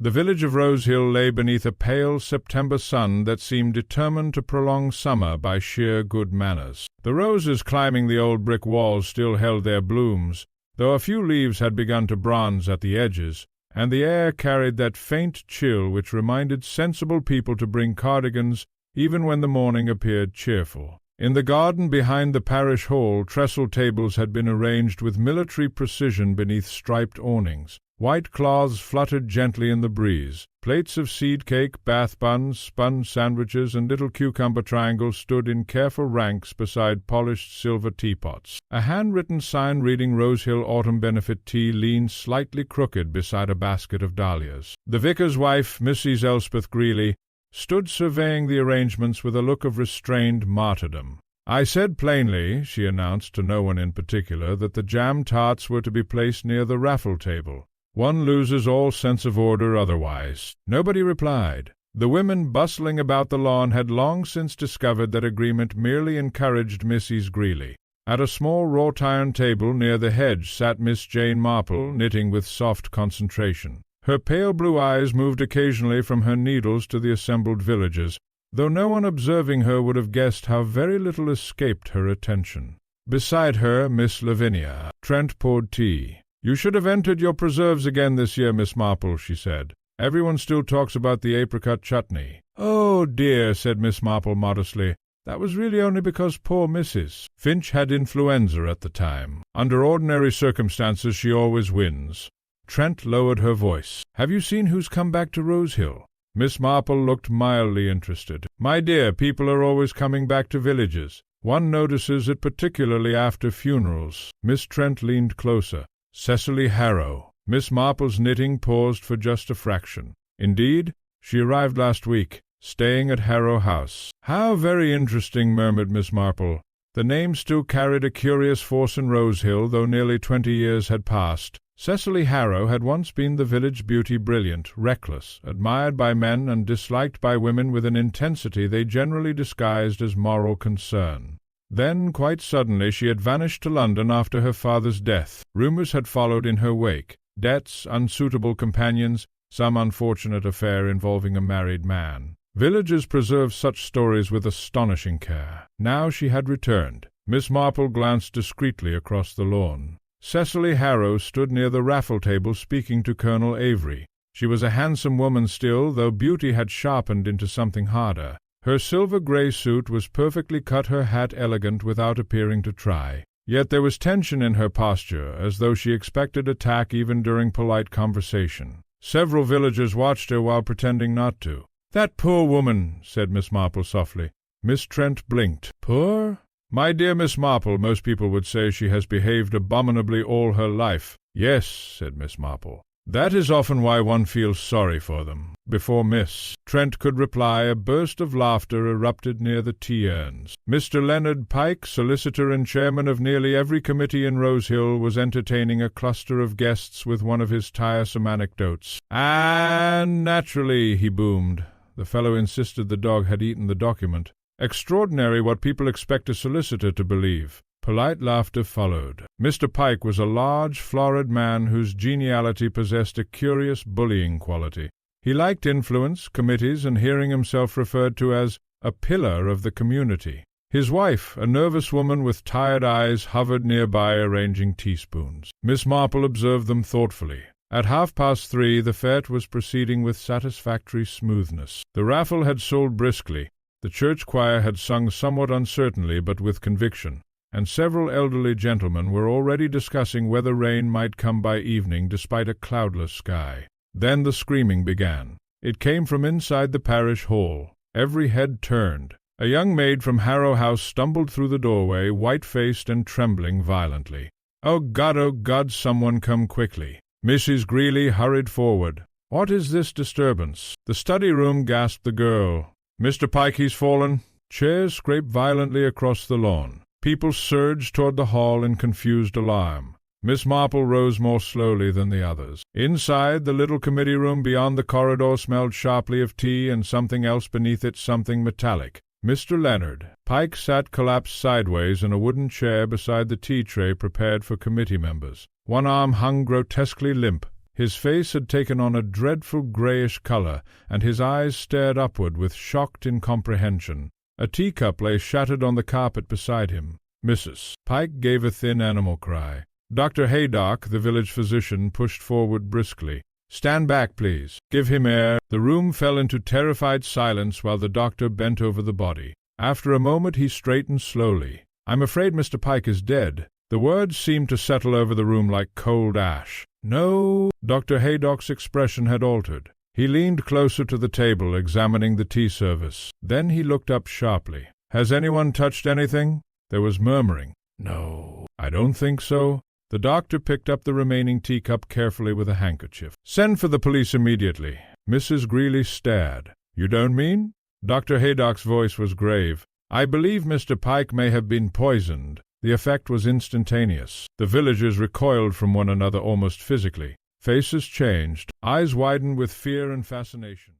The village of Rose Hill lay beneath a pale September sun that seemed determined to prolong summer by sheer good manners. The roses climbing the old brick walls still held their blooms, though a few leaves had begun to bronze at the edges, and the air carried that faint chill which reminded sensible people to bring cardigans even when the morning appeared cheerful. In the garden behind the parish hall, trestle tables had been arranged with military precision beneath striped awnings. White cloths fluttered gently in the breeze. Plates of seed cake, bath buns, spun sandwiches, and little cucumber triangles stood in careful ranks beside polished silver teapots. A handwritten sign reading Rose Hill Autumn Benefit Tea leaned slightly crooked beside a basket of dahlias. The vicar's wife, Mrs. Elspeth Greeley, stood surveying the arrangements with a look of restrained martyrdom. "I said plainly," she announced to no one in particular, "that the jam tarts were to be placed near the raffle table. One loses all sense of order otherwise." Nobody replied. The women bustling about the lawn had long since discovered that agreement merely encouraged Mrs. Greeley. At a small wrought-iron table near the hedge sat Miss Jane Marple, knitting with soft concentration. Her pale blue eyes moved occasionally from her needles to the assembled villagers, though no one observing her would have guessed how very little escaped her attention. Beside her, Miss Lavinia. Trent poured tea. "You should have entered your preserves again this year, Miss Marple," she said. "Everyone still talks about the apricot chutney." "Oh, dear," said Miss Marple modestly. "That was really only because poor Mrs. Finch had influenza at the time. Under ordinary circumstances she always wins." Trent lowered her voice. "Have you seen who's come back to Rose Hill?" Miss Marple looked mildly interested. "My dear, people are always coming back to villages. One notices it particularly after funerals." Miss Trent leaned closer. "Cecily Harrow." Miss Marple's knitting paused for just a fraction. "Indeed? She arrived last week, staying at Harrow House." "How very interesting," murmured Miss Marple. The name still carried a curious force in Rose Hill, though nearly 20 years had passed. Cecily Harrow had once been the village beauty, brilliant, reckless, admired by men and disliked by women with an intensity they generally disguised as moral concern. Then, quite suddenly, she had vanished to London after her father's death. Rumours had followed in her wake. Debts, unsuitable companions, some unfortunate affair involving a married man. Villagers preserved such stories with astonishing care. Now she had returned. Miss Marple glanced discreetly across the lawn. Cecily Harrow stood near the raffle table speaking to Colonel Avery. She was a handsome woman still, though beauty had sharpened into something harder. Her silver-grey suit was perfectly cut, her hat elegant without appearing to try. Yet there was tension in her posture, as though she expected attack even during polite conversation. Several villagers watched her while pretending not to. "That poor woman," said Miss Marple softly. Miss Trent blinked. "Poor? My dear Miss Marple, most people would say she has behaved abominably all her life." "Yes," said Miss Marple. "That is often why one feels sorry for them." Before Miss Trent could reply, a burst of laughter erupted near the tea-urns. Mr. Leonard Pike, solicitor and chairman of nearly every committee in Rose Hill, was entertaining a cluster of guests with one of his tiresome anecdotes. "And naturally," he boomed. The fellow insisted the dog had eaten the document. Extraordinary what people expect a solicitor to believe. Polite laughter followed. Mr. Pike was a large, florid man whose geniality possessed a curious bullying quality. He liked influence, committees, and hearing himself referred to as a pillar of the community. His wife, a nervous woman with tired eyes, hovered nearby arranging teaspoons. Miss Marple observed them thoughtfully. At 3:30 the fete was proceeding with satisfactory smoothness. The raffle had sold briskly. The church choir had sung somewhat uncertainly but with conviction, and several elderly gentlemen were already discussing whether rain might come by evening despite a cloudless sky. Then the screaming began. It came from inside the parish hall. Every head turned. A young maid from Harrow House stumbled through the doorway, white-faced and trembling violently. Oh, God, someone come quickly." Mrs. Greeley hurried forward. "What is this disturbance?" "The study-room," gasped the girl. "Mr. Pike, he's fallen." Chairs scraped violently across the lawn. People surged toward the hall in confused alarm. Miss Marple rose more slowly than the others. Inside, the little committee room beyond the corridor smelled sharply of tea and something else beneath it, something metallic. Mr. Leonard Pike sat collapsed sideways in a wooden chair beside the tea tray prepared for committee members. One arm hung grotesquely limp. His face had taken on a dreadful greyish colour, and his eyes stared upward with shocked incomprehension. A teacup lay shattered on the carpet beside him. Mrs. Pike gave a thin animal cry. Dr. Haydock, the village physician, pushed forward briskly. "Stand back, please. Give him air." The room fell into terrified silence while the doctor bent over the body. After a moment he straightened slowly. "I'm afraid Mr. Pike is dead." The words seemed to settle over the room like cold ash. "No." Dr. Haydock's expression had altered. He leaned closer to the table, examining the tea service. Then he looked up sharply. "Has anyone touched anything?" There was murmuring. "No, I don't think so." The doctor picked up the remaining teacup carefully with a handkerchief. "Send for the police immediately." Mrs. Greeley stared. "You don't mean?" Dr. Haydock's voice was grave. "I believe Mr. Pike may have been poisoned." The effect was instantaneous. The villagers recoiled from one another almost physically. Faces changed. Eyes widened with fear and fascination.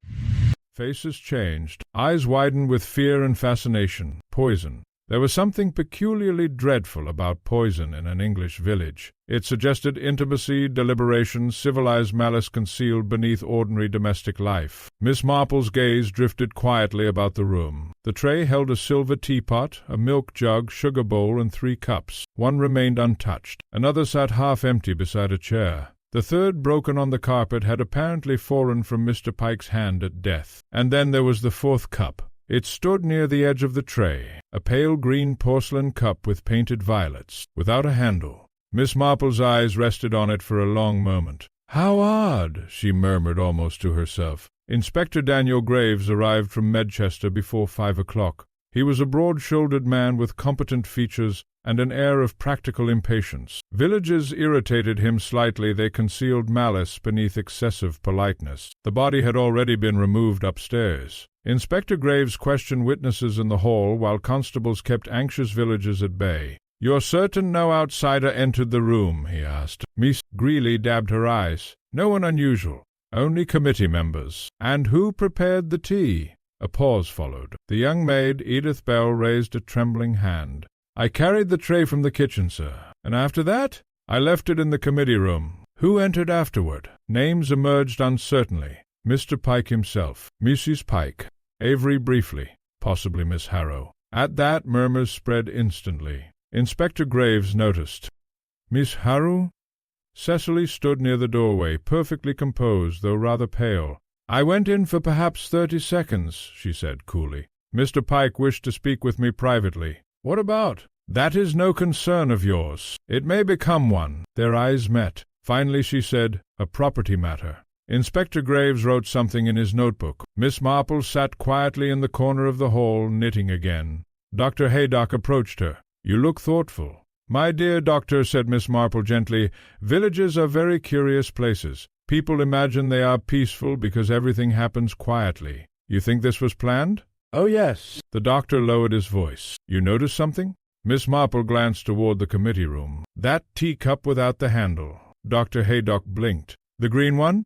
Poison. There was something peculiarly dreadful about poison in an English village. It suggested intimacy, deliberation, civilized malice concealed beneath ordinary domestic life. Miss Marple's gaze drifted quietly about the room. The tray held a silver teapot, a milk jug, sugar bowl, and 3 cups. One remained untouched. Another sat half empty beside a chair. The third, broken on the carpet, had apparently fallen from Mr. Pike's hand at death. And then there was the 4th cup. It stood near the edge of the tray, a pale green porcelain cup with painted violets, without a handle. Miss Marple's eyes rested on it for a long moment. "How odd!" she murmured almost to herself. Inspector Daniel Graves arrived from Medchester before 5 o'clock. He was a broad-shouldered man with competent features and an air of practical impatience. Villagers irritated him slightly. They concealed malice beneath excessive politeness. The body had already been removed upstairs. Inspector Graves questioned witnesses in the hall, while constables kept anxious villagers at bay. "You're certain no outsider entered the room?" he asked. Miss Greeley dabbed her eyes. "No one unusual. Only committee members." "And who prepared the tea?" A pause followed. The young maid, Edith Bell, raised a trembling hand. "I carried the tray from the kitchen, sir. And after that? I left it in the committee room." "Who entered afterward?" Names emerged uncertainly. Mr. Pike himself, Mrs. Pike, Avery briefly, possibly Miss Harrow. At that, murmurs spread instantly. Inspector Graves noticed. "Miss Harrow?" Cecily stood near the doorway, perfectly composed, though rather pale. "I went in for perhaps 30 seconds, she said coolly. "Mr. Pike wished to speak with me privately." "What about?" "That is no concern of yours. It may become one." Their eyes met. Finally she said, "A property matter." Inspector Graves wrote something in his notebook. Miss Marple sat quietly in the corner of the hall, knitting again. Dr. Haydock approached her. "You look thoughtful." "My dear doctor," said Miss Marple gently, "villages are very curious places. People imagine they are peaceful because everything happens quietly. You think this was planned?" "Oh, yes." The doctor lowered his voice. "You notice something?" Miss Marple glanced toward the committee room. "That teacup without the handle." Dr. Haydock blinked. "The green one?"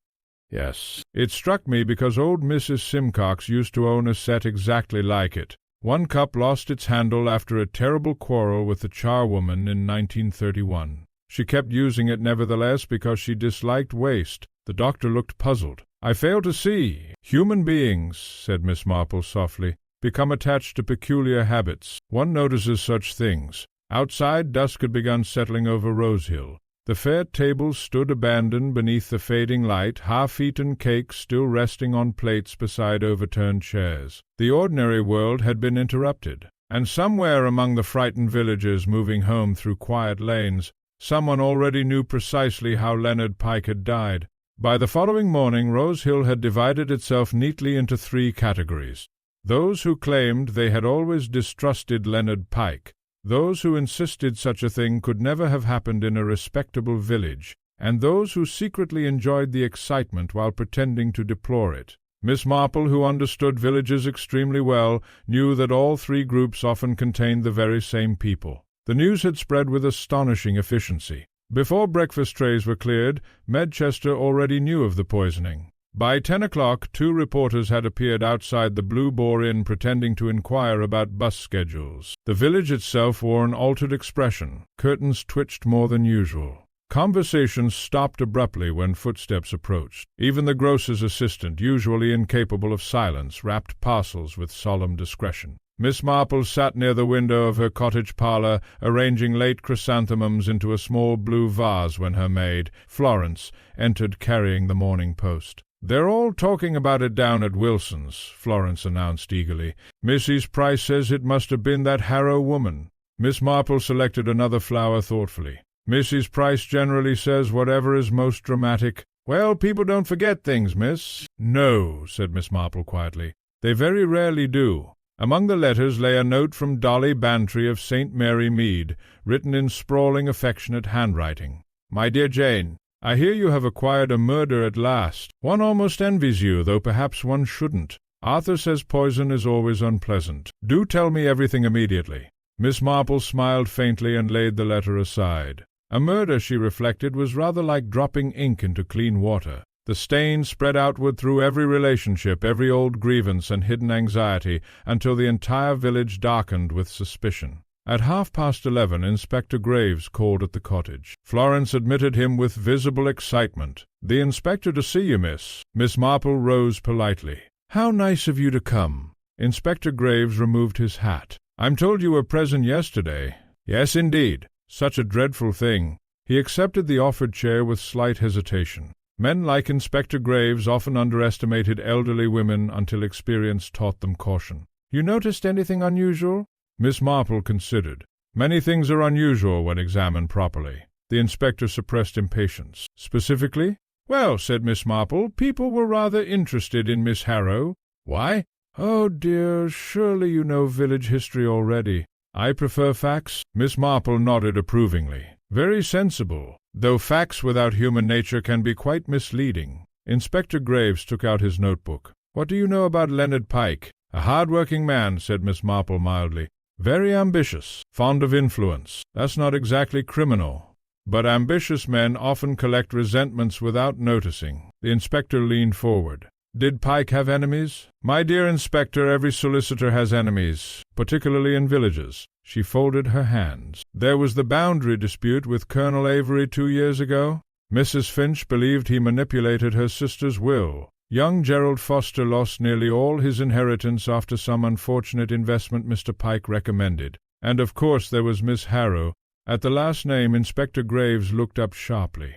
"Yes. It struck me because old Mrs. Simcox used to own a set exactly like it. One cup lost its handle after a terrible quarrel with the charwoman in 1931. She kept using it nevertheless because she disliked waste." The doctor looked puzzled. "I fail to see." "Human beings," said Miss Marple softly, "become attached to peculiar habits. One notices such things. Outside, dusk had begun settling over Rosehill. The fair tables stood abandoned beneath the fading light, half-eaten cakes still resting on plates beside overturned chairs. The ordinary world had been interrupted, and somewhere among the frightened villagers moving home through quiet lanes, someone already knew precisely how Leonard Pike had died. By the following morning, Rosehill had divided itself neatly into 3 categories. Those who claimed they had always distrusted Leonard Pike, those who insisted such a thing could never have happened in a respectable village, and those who secretly enjoyed the excitement while pretending to deplore it. Miss Marple, who understood villages extremely well, knew that all 3 groups often contained the very same people. The news had spread with astonishing efficiency. Before breakfast trays were cleared, Medchester already knew of the poisoning. By 10 o'clock, 2 reporters had appeared outside the Blue Boar Inn pretending to inquire about bus schedules. The village itself wore an altered expression. Curtains twitched more than usual. Conversation stopped abruptly when footsteps approached. Even the grocer's assistant, usually incapable of silence, wrapped parcels with solemn discretion. Miss Marple sat near the window of her cottage parlour, arranging late chrysanthemums into a small blue vase when her maid, Florence, entered carrying the Morning Post. "They're all talking about it down at Wilson's," Florence announced eagerly. "Mrs. Price says it must have been that Harrow woman." Miss Marple selected another flower thoughtfully. "Mrs. Price generally says whatever is most dramatic." "Well, people don't forget things, miss." "No," said Miss Marple quietly. "They very rarely do." Among the letters lay a note from Dolly Bantry of St. Mary Mead, written in sprawling, affectionate handwriting. "My dear Jane, I hear you have acquired a murder at last. One almost envies you, though perhaps one shouldn't. Arthur says poison is always unpleasant. Do tell me everything immediately." Miss Marple smiled faintly and laid the letter aside. A murder, she reflected, was rather like dropping ink into clean water. The stain spread outward through every relationship, every old grievance and hidden anxiety, until the entire village darkened with suspicion. At 11:30, Inspector Graves called at the cottage. Florence admitted him with visible excitement. "The inspector to see you, miss." Miss Marple rose politely. "How nice of you to come." Inspector Graves removed his hat. "I'm told you were present yesterday." "Yes, indeed. Such a dreadful thing." He accepted the offered chair with slight hesitation. Men like Inspector Graves often underestimated elderly women until experience taught them caution. "You noticed anything unusual?" Miss Marple considered. "Many things are unusual when examined properly." The inspector suppressed impatience. "Specifically?" "Well," said Miss Marple, "people were rather interested in Miss Harrow." "Why?" "Oh dear, surely you know village history already." "I prefer facts." Miss Marple nodded approvingly. "Very sensible, though facts without human nature can be quite misleading." Inspector Graves took out his notebook. "What do you know about Leonard Pike?" "A hard-working man," said Miss Marple mildly. "Very ambitious, fond of influence. That's not exactly criminal. But ambitious men often collect resentments without noticing." The inspector leaned forward. "Did Pike have enemies?" "My dear Inspector, every solicitor has enemies, particularly in villages." She folded her hands. "There was the boundary dispute with Colonel Avery 2 years ago. Mrs. Finch believed he manipulated her sister's will. Young Gerald Foster lost nearly all his inheritance after some unfortunate investment Mr. Pike recommended. And of course there was Miss Harrow." At the last name, Inspector Graves looked up sharply.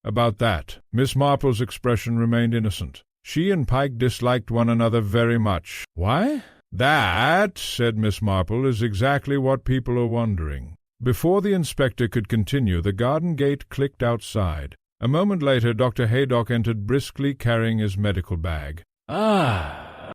"About that." Miss Marple's expression remained innocent. "She and Pike disliked one another very much." "Why?" "That," said Miss Marple, "is exactly what people are wondering." Before the inspector could continue, the garden gate clicked outside. A moment later, Dr. Haydock entered briskly carrying his medical bag. "Ah!"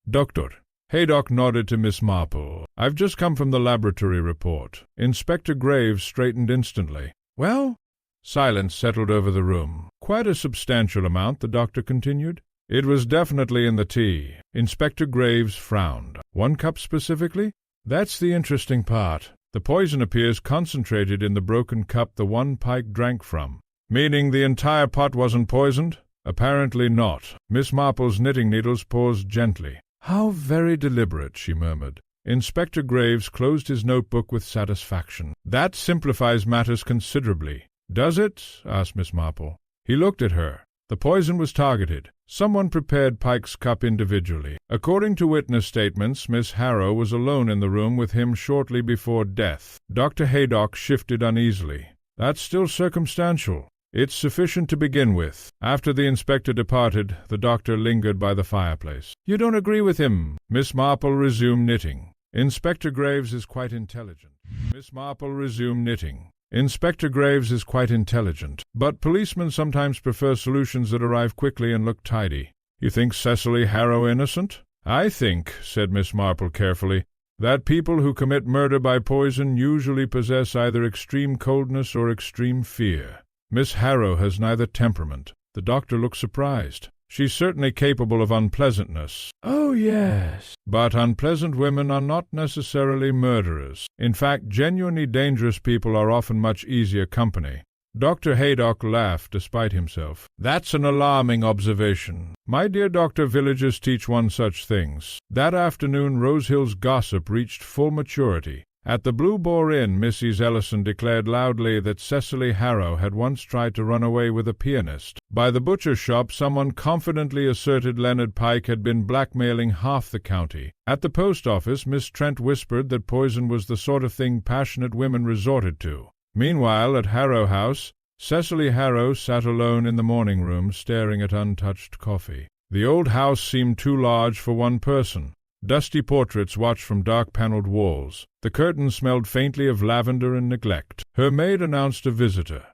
"Doctor." Haydock nodded to Miss Marple. "I've just come from the laboratory report." Inspector Graves straightened instantly. "Well?" Silence settled over the room. "Quite a substantial amount," the doctor continued. "It was definitely in the tea." Inspector Graves frowned. "1 cup specifically?" "That's the interesting part. The poison appears concentrated in the broken cup the one Pike drank from." "Meaning the entire pot wasn't poisoned?" "Apparently not." Miss Marple's knitting needles paused gently. "How very deliberate," she murmured. Inspector Graves closed his notebook with satisfaction. "That simplifies matters considerably." "Does it?" asked Miss Marple. He looked at her. The poison was targeted. Someone prepared Pike's cup individually. According to witness statements, Miss Harrow was alone in the room with him shortly before death. Dr. Haydock shifted uneasily. "That's still circumstantial." "It's sufficient to begin with." After the inspector departed, the doctor lingered by the fireplace. "You don't agree with him?" Miss Marple resumed knitting. "Inspector Graves is quite intelligent." Miss Marple resumed knitting. "Inspector Graves is quite intelligent, but policemen sometimes prefer solutions that arrive quickly and look tidy." "You think Cecily Harrow innocent?" "I think," said Miss Marple carefully, "that people who commit murder by poison usually possess either extreme coldness or extreme fear. Miss Harrow has neither temperament." The doctor looked surprised. "She's certainly capable of unpleasantness." "Oh, yes." "But unpleasant women are not necessarily murderers. In fact, genuinely dangerous people are often much easier company." Dr. Haydock laughed despite himself. "That's an alarming observation. My dear doctor, villagers teach one such things." That afternoon Rosehill's gossip reached full maturity. At the Blue Boar Inn, Mrs. Ellison declared loudly that Cecily Harrow had once tried to run away with a pianist. By the butcher's shop, someone confidently asserted Leonard Pike had been blackmailing half the county. At the post office, Miss Trent whispered that poison was the sort of thing passionate women resorted to. Meanwhile, at Harrow House, Cecily Harrow sat alone in the morning room, staring at untouched coffee. The old house seemed too large for one person. Dusty portraits watched from dark-paneled walls. The curtains smelled faintly of lavender and neglect. Her maid announced a visitor.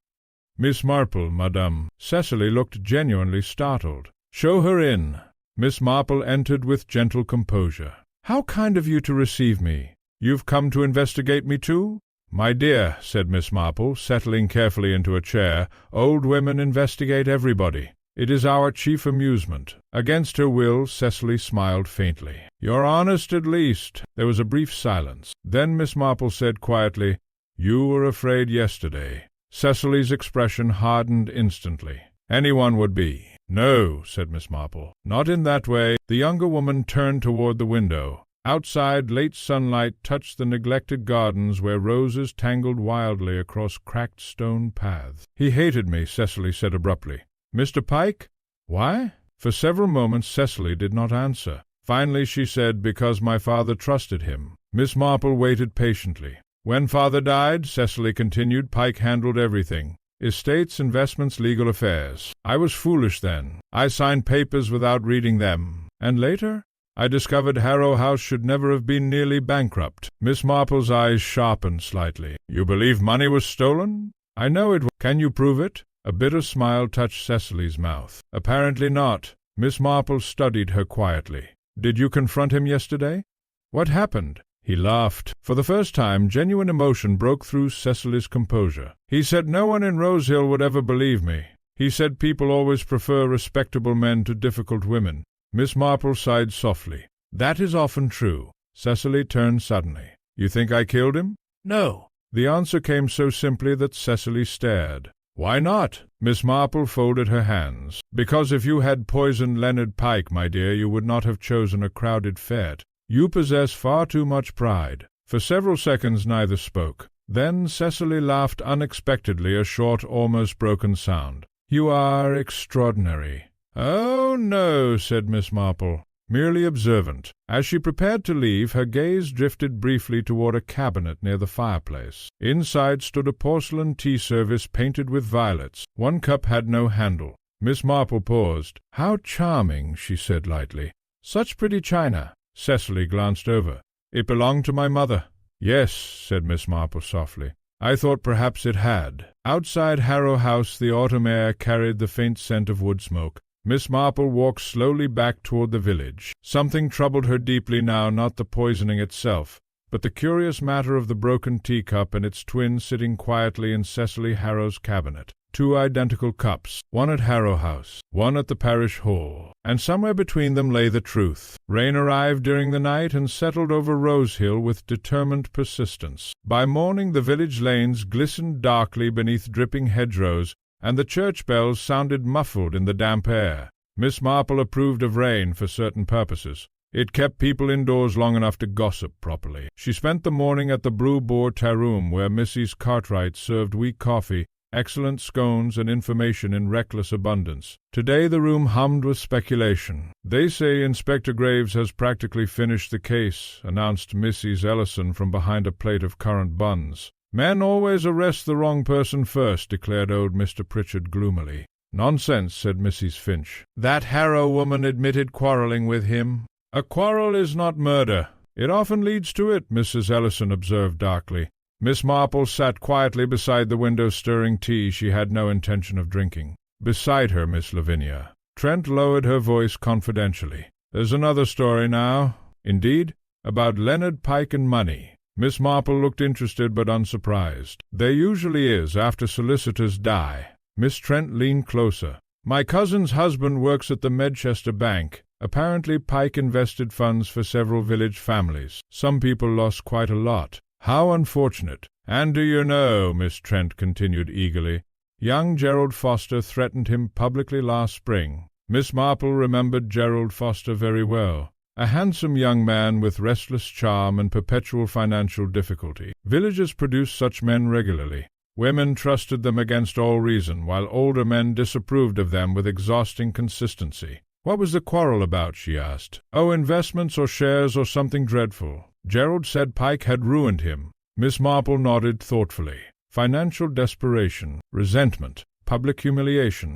"Miss Marple, madame." Cecily looked genuinely startled. "Show her in." Miss Marple entered with gentle composure. "How kind of you to receive me. You've come to investigate me too?" "My dear," said Miss Marple, settling carefully into a chair, "old women investigate everybody. It is our chief amusement." Against her will, Cecily smiled faintly. "You're honest, at least." There was a brief silence. Then Miss Marple said quietly, "You were afraid yesterday." Cecily's expression hardened instantly. "Anyone would be." "No," said Miss Marple, "not in that way." The younger woman turned toward the window. Outside, late sunlight touched the neglected gardens where roses tangled wildly across cracked stone paths. "He hated me," Cecily said abruptly. "Mr. Pike? Why?" For several moments Cecily did not answer. Finally she said, "Because my father trusted him." Miss Marple waited patiently. "When father died," Cecily continued, "Pike handled everything. Estates, investments, legal affairs. I was foolish then. I signed papers without reading them. And later, I discovered Harrow House should never have been nearly bankrupt." Miss Marple's eyes sharpened slightly. "You believe money was stolen?" "I know it was. Can you prove it?" A bitter smile touched Cecily's mouth. "Apparently not." Miss Marple studied her quietly. "Did you confront him yesterday?" "What happened?" He laughed. For the first time, genuine emotion broke through Cecily's composure. "He said no one in Rosehill would ever believe me. He said people always prefer respectable men to difficult women." Miss Marple sighed softly. "That is often true." Cecily turned suddenly. "You think I killed him?" No. The answer came so simply that Cecily stared. "Why not?" Miss Marple folded her hands. "Because if you had poisoned Leonard Pike, my dear, you would not have chosen a crowded fete. You possess far too much pride." For several seconds neither spoke. Then Cecily laughed unexpectedly, a short, almost broken sound. "You are extraordinary." "Oh, no," said Miss Marple, merely observant. As she prepared to leave, her gaze drifted briefly toward a cabinet near the fireplace. Inside stood a porcelain tea-service painted with violets. One cup had no handle. Miss Marple paused. "How charming," she said lightly. "Such pretty china." Cecily glanced over. "It belonged to my mother." "Yes," said Miss Marple softly. "I thought perhaps it had." Outside Harrow House the autumn air carried the faint scent of wood smoke. Miss Marple walked slowly back toward the village. Something troubled her deeply now, not the poisoning itself, but the curious matter of the broken teacup and its twin sitting quietly in Cecily Harrow's cabinet. Two identical cups, one at Harrow House, one at the parish hall, and somewhere between them lay the truth. Rain arrived during the night and settled over Rosehill with determined persistence. By morning the village lanes glistened darkly beneath dripping hedgerows, and the church bells sounded muffled in the damp air. Miss Marple approved of rain for certain purposes. It kept people indoors long enough to gossip properly. She spent the morning at the Blue Boar Taroom, where Mrs. Cartwright served weak coffee, excellent scones, and information in reckless abundance. Today the room hummed with speculation. "They say Inspector Graves has practically finished the case," announced Mrs. Ellison from behind a plate of currant buns. "Men always arrest the wrong person first," declared old Mr. Pritchard gloomily. "Nonsense," said Mrs. Finch. "That Harrow woman admitted quarrelling with him." "A quarrel is not murder." "It often leads to it," Mrs. Ellison observed darkly. Miss Marple sat quietly beside the window stirring tea she had no intention of drinking. Beside her, Miss Lavinia. Trent lowered her voice confidentially. "There's another story now." "Indeed?" "About Leonard Pike and money." Miss Marple looked interested but unsurprised. "There usually is, after solicitors die." Miss Trent leaned closer. "My cousin's husband works at the Medchester Bank. Apparently Pike invested funds for several village families. Some people lost quite a lot. How unfortunate. And do you know," Miss Trent continued eagerly, "young Gerald Foster threatened him publicly last spring." Miss Marple remembered Gerald Foster very well. a handsome young man with restless charm and perpetual financial difficulty. Villages produced such men regularly. Women trusted them against all reason, while older men disapproved of them with exhausting consistency. What was the quarrel about, she asked. Oh, investments or shares or something dreadful. Gerald said Pike had ruined him. Miss Marple nodded thoughtfully. Financial desperation, resentment, public humiliation.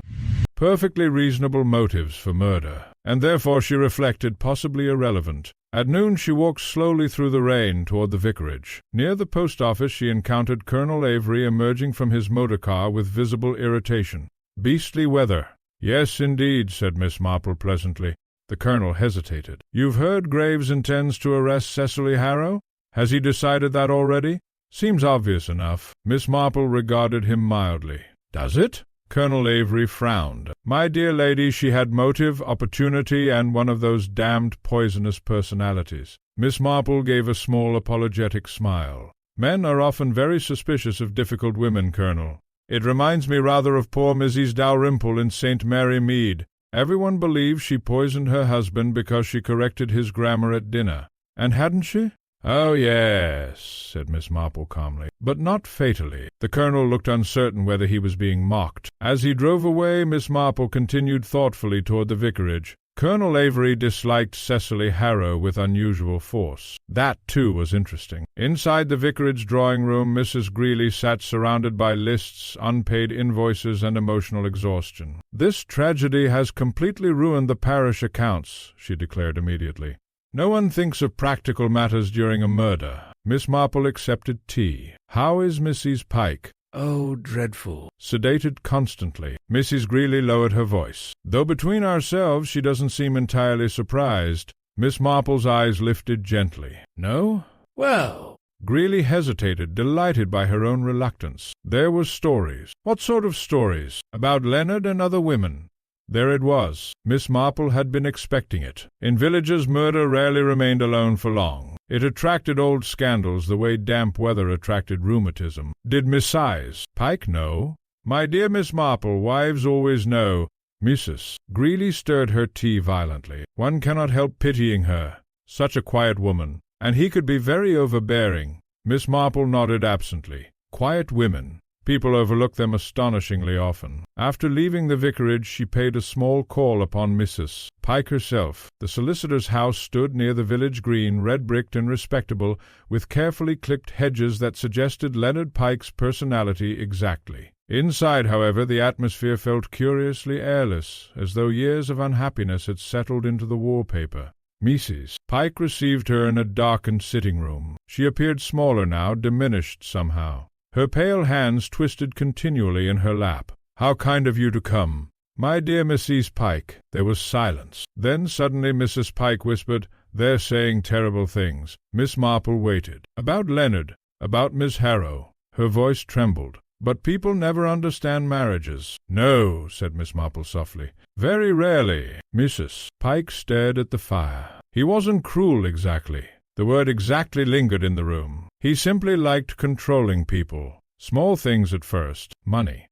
Perfectly reasonable motives for murder, and therefore, she reflected, possibly irrelevant. At noon she walked slowly through the rain toward the vicarage. Near the post office she encountered Colonel Avery emerging from his motor car with visible irritation. Beastly weather. Yes, indeed, said Miss Marple pleasantly. The colonel hesitated. You've heard Graves intends to arrest Cecily Harrow? Has he decided that already? Seems obvious enough. Miss Marple regarded him mildly. Does it? Colonel Avery frowned. My dear lady, she had motive, opportunity, and one of those damned poisonous personalities. Miss Marple gave a small apologetic smile. Men are often very suspicious of difficult women, Colonel. It reminds me rather of poor Mrs. Dalrymple in St. Mary Mead. Everyone believes she poisoned her husband because she corrected his grammar at dinner. And hadn't she? Oh, yes, said Miss Marple calmly, but not fatally. The colonel looked uncertain whether he was being mocked. As he drove away, Miss Marple continued thoughtfully toward the vicarage. Colonel Avery disliked Cecily Harrow with unusual force. That, too, was interesting. Inside the vicarage drawing-room, Mrs. Greeley sat surrounded by lists, unpaid invoices, and emotional exhaustion. This tragedy has completely ruined the parish accounts, she declared immediately. No one thinks of practical matters during a murder. Miss Marple accepted tea. How is Mrs. Pike? Oh, dreadful. Sedated constantly. Mrs. Greeley lowered her voice. Though between ourselves she doesn't seem entirely surprised. Miss Marple's eyes lifted gently. No? Well. Greeley hesitated, delighted by her own reluctance. There were stories. What sort of stories? About Leonard and other women. There it was. Miss Marple had been expecting it. In villages, murder rarely remained alone for long. It attracted old scandals the way damp weather attracted rheumatism. Did Mrs. Pike know? My dear Miss Marple, wives always know. Mrs. Greeley stirred her tea violently. One cannot help pitying her. Such a quiet woman. And he could be very overbearing. Miss Marple nodded absently. Quiet women. People overlook them astonishingly often. After leaving the vicarage, she paid a small call upon Mrs. Pike herself. The solicitor's house stood near the village green, red-bricked and respectable, with carefully clipped hedges that suggested Leonard Pike's personality exactly. Inside, however, the atmosphere felt curiously airless, as though years of unhappiness had settled into the wallpaper. Mrs. Pike received her in a darkened sitting-room. She appeared smaller now, diminished somehow. Her pale hands twisted continually in her lap. How kind of you to come. My dear Mrs. Pike. There was silence. Then suddenly Mrs. Pike whispered, They're saying terrible things. Miss Marple waited. About Leonard. About Miss Harrow. Her voice trembled. But people never understand marriages. No, said Miss Marple softly. Very rarely. Mrs. Pike stared at the fire. He wasn't cruel exactly. The word exactly lingered in the room. He simply liked controlling people. Small things at first. Money.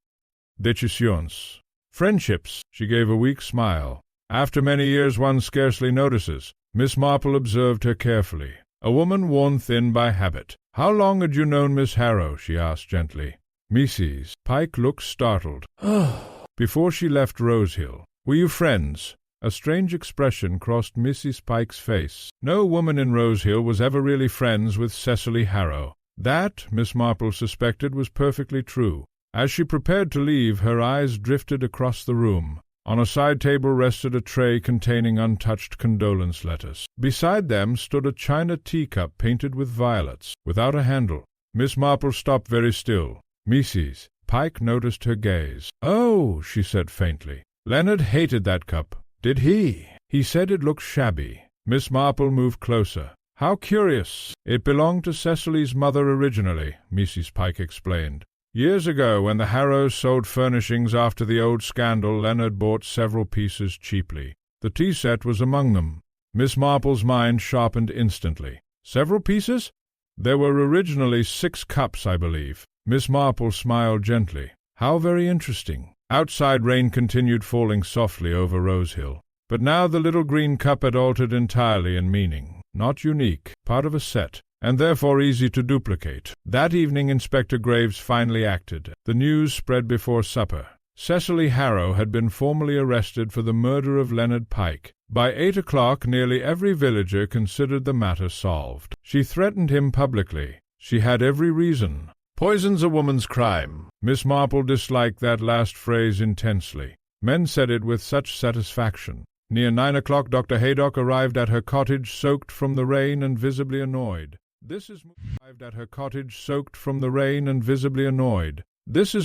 Decisions. Friendships. She gave a weak smile. After many years one scarcely notices. Miss Marple observed her carefully. A woman worn thin by habit. How long had you known Miss Harrow? She asked gently. Mrs. Pike looked startled. Before she left Rosehill. Were you friends? A strange expression crossed Mrs. Pike's face. No woman in Rosehill was ever really friends with Cecily Harrow. That, Miss Marple suspected, was perfectly true. As she prepared to leave, her eyes drifted across the room. On a side table rested a tray containing untouched condolence letters. Beside them stood a china teacup painted with violets, without a handle. Miss Marple stopped very still. Mrs. Pike noticed her gaze. Oh, she said faintly. Leonard hated that cup. Did he? He said it looked shabby. Miss Marple moved closer. How curious. It belonged to Cecily's mother originally, Mrs. Pike explained. Years ago, when the Harrows sold furnishings after the old scandal, Leonard bought several pieces cheaply. The tea set was among them. Miss Marple's mind sharpened instantly. Several pieces? There were originally 6 cups, I believe. Miss Marple smiled gently. How very interesting. Outside rain continued falling softly over Rosehill. But now the little green cup had altered entirely in meaning. Not unique, part of a set, and therefore easy to duplicate. That evening Inspector Graves finally acted. The news spread before supper. Cecily Harrow had been formally arrested for the murder of Leonard Pike. By 8 o'clock nearly every villager considered the matter solved. She threatened him publicly. She had every reason. Poison's a woman's crime. Miss Marple disliked that last phrase intensely. Men said it with such satisfaction. Near 9 o'clock Dr. Haydock arrived at her cottage soaked from the rain and visibly annoyed. This is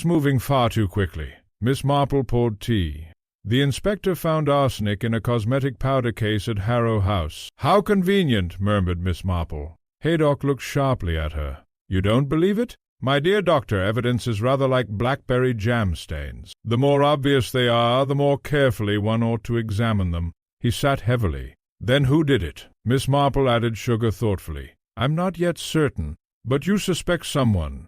moving far too quickly. Miss Marple poured tea. The inspector found arsenic in a cosmetic powder case at Harrow House. "How convenient," murmured Miss Marple. Haydock looked sharply at her. "You don't believe it? My dear doctor, evidence is rather like blackberry jam stains. The more obvious they are, the more carefully one ought to examine them." He sat heavily. "Then who did it?" Miss Marple added sugar thoughtfully. "I'm not yet certain, but you suspect someone."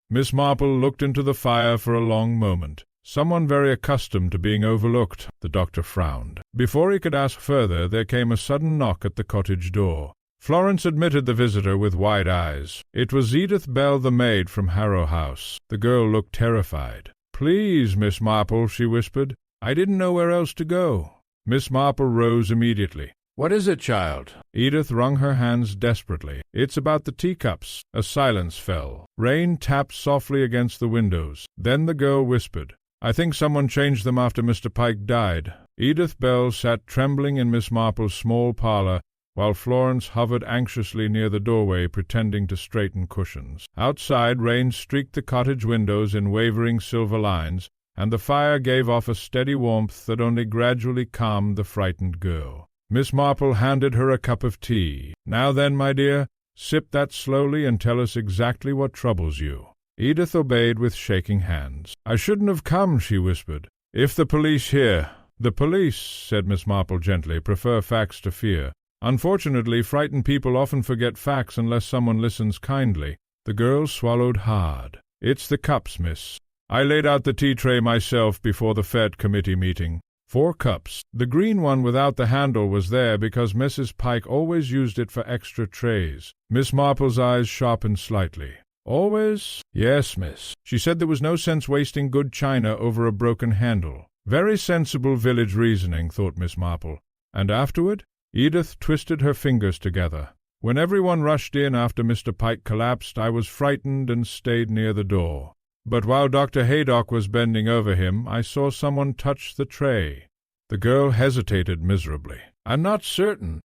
Miss Marple looked into the fire for a long moment. "Someone very accustomed to being overlooked." The doctor frowned. Before he could ask further, there came a sudden knock at the cottage door. Florence admitted the visitor with wide eyes. It was Edith Bell, the maid from Harrow House. The girl looked terrified. "Please, Miss Marple," she whispered. "I didn't know where else to go." Miss Marple rose immediately. "What is it, child?" Edith wrung her hands desperately. "It's about the teacups." A silence fell. Rain tapped softly against the windows. Then the girl whispered, "I think someone changed them after Mr. Pike died." Edith Bell sat trembling in Miss Marple's small parlor, while Florence hovered anxiously near the doorway, pretending to straighten cushions. Outside, rain streaked the cottage windows in wavering silver lines, and the fire gave off a steady warmth that only gradually calmed the frightened girl. Miss Marple handed her a cup of tea. "Now then, my dear, sip that slowly and tell us exactly what troubles you." Edith obeyed with shaking hands. "I shouldn't have come," she whispered. "If the police hear—" "The police," said Miss Marple gently, "prefer facts to fear. Unfortunately, frightened people often forget facts unless someone listens kindly." The girl swallowed hard. "It's the cups, miss. I laid out the tea tray myself before the Fed committee meeting. 4 cups. The green one without the handle was there because Mrs. Pike always used it for extra trays." Miss Marple's eyes sharpened slightly. "Always?" "Yes, miss. She said there was no sense wasting good china over a broken handle." Very sensible village reasoning, thought Miss Marple. And afterward? Edith twisted her fingers together. "When everyone rushed in after Mr. Pike collapsed, I was frightened and stayed near the door. But while Dr. Haydock was bending over him, I saw someone touch the tray." The girl hesitated miserably. "I'm not certain."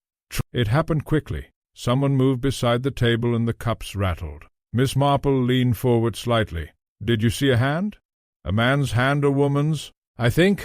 It happened quickly. Someone moved beside the table and the cups rattled. Miss Marple leaned forward slightly. "Did you see a hand? A man's hand, a woman's?" "I think—"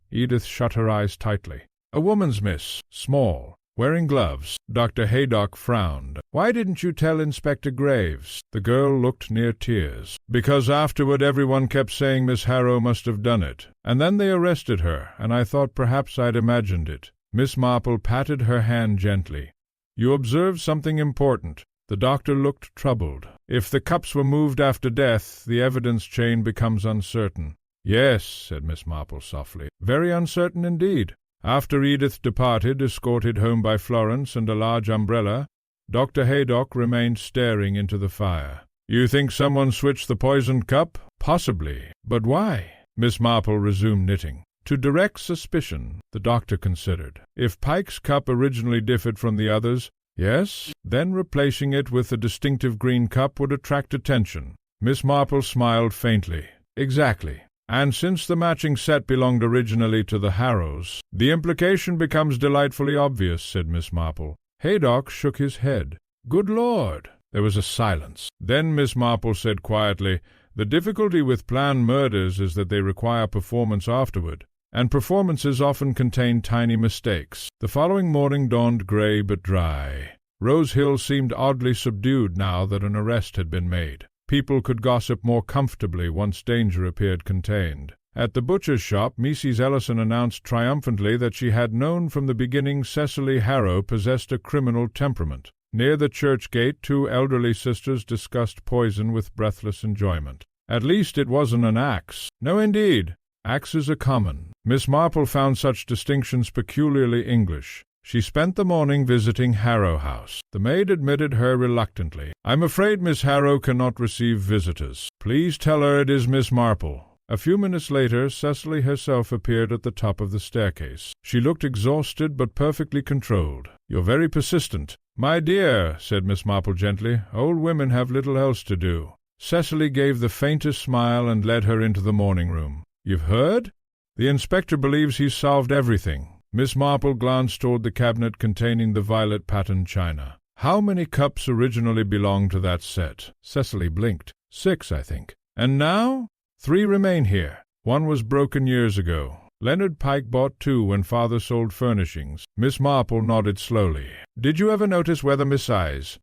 Edith shut her eyes tightly. "A woman's, miss. Small. Wearing gloves." Dr. Haydock frowned. "Why didn't you tell Inspector Graves?" The girl looked near tears. "Because afterward everyone kept saying Miss Harrow must have done it. And then they arrested her, and I thought perhaps I'd imagined it." Miss Marple patted her hand gently. "You observed something important." The doctor looked troubled. "If the cups were moved after death, the evidence chain becomes uncertain." "Yes," said Miss Marple softly. "Very uncertain indeed." After Edith departed, escorted home by Florence and a large umbrella, Dr. Haydock remained staring into the fire. "You think someone switched the poisoned cup?" "Possibly. But why?" Miss Marple resumed knitting. "To direct suspicion," the doctor considered. "If Pike's cup originally differed from the others—" "Yes?" "Then replacing it with the distinctive green cup would attract attention." Miss Marple smiled faintly. "Exactly. And since the matching set belonged originally to the Harrows, the implication becomes delightfully obvious," said Miss Marple. Haydock shook his head. "Good Lord!" There was a silence. Then Miss Marple said quietly, "The difficulty with planned murders is that they require performance afterward, and performances often contain tiny mistakes." The following morning dawned gray but dry. Rose Hill seemed oddly subdued now that an arrest had been made. People could gossip more comfortably once danger appeared contained. At the butcher's shop, Mrs. Ellison announced triumphantly that she had known from the beginning Cecily Harrow possessed a criminal temperament. Near the church gate, 2 elderly sisters discussed poison with breathless enjoyment. "At least it wasn't an axe." "No, indeed. Axes are common. Miss Marple found such distinctions peculiarly English. She spent the morning visiting Harrow House. The maid admitted her reluctantly. "I'm afraid Miss Harrow cannot receive visitors. Please tell her it is Miss Marple." A few minutes later, Cecily herself appeared at the top of the staircase. She looked exhausted but perfectly controlled. "You're very persistent." "My dear," said Miss Marple gently, "old women have little else to do." Cecily gave the faintest smile and led her into the morning room. "You've heard? The inspector believes he's solved everything." Miss Marple glanced toward the cabinet containing the violet-patterned china. "How many cups originally belonged to that set?" Cecily blinked. "6, I think. And now? 3 remain here. 1 was broken years ago. Leonard Pike bought 2 when father sold furnishings." Miss Marple nodded slowly. "Did you ever notice whether Miss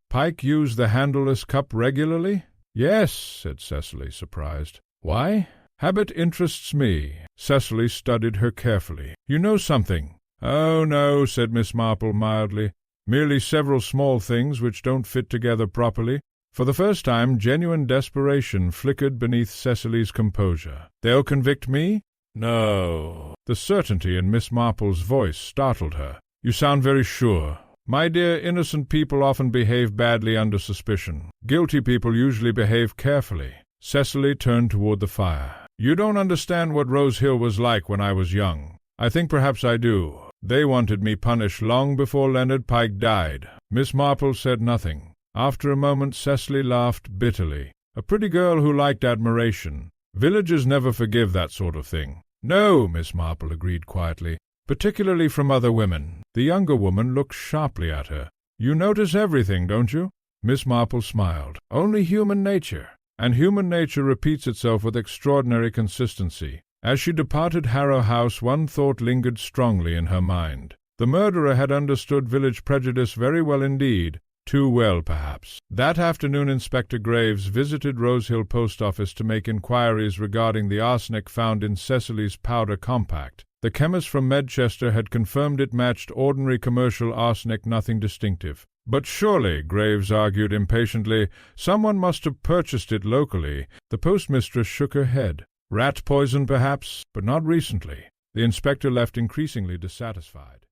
Pike used the handleless cup regularly?" "Yes," said Cecily, surprised. "Why?" "Habit interests me." Cecily studied her carefully. "You know something." "Oh, no," said Miss Marple mildly. "Merely several small things which don't fit together properly." For the first time, genuine desperation flickered beneath Cecily's composure. "They'll convict me?" "No." The certainty in Miss Marple's voice startled her. "You sound very sure." "My dear, innocent people often behave badly under suspicion. Guilty people usually behave carefully." Cecily turned toward the fire. "You don't understand what Rose Hill was like when I was young. I think perhaps I do. They wanted me punished long before Leonard Pike died." Miss Marple said nothing. After a moment Cecily laughed bitterly. "A pretty girl who liked admiration. Villagers never forgive that sort of thing." "No," Miss Marple agreed quietly, "particularly from other women." The younger woman looked sharply at her. "You notice everything, don't you?" Miss Marple smiled. "Only human nature. And human nature repeats itself with extraordinary consistency." As she departed Harrow House, one thought lingered strongly in her mind. The murderer had understood village prejudice very well indeed, too well, perhaps. That afternoon Inspector Graves visited Rose Hill Post Office to make inquiries regarding the arsenic found in Cecily's powder compact. The chemist from Medchester had confirmed it matched ordinary commercial arsenic, nothing distinctive. "But surely," Graves argued impatiently, "someone must have purchased it locally." The postmistress shook her head. "Rat poison, perhaps, but not recently." The inspector left increasingly dissatisfied.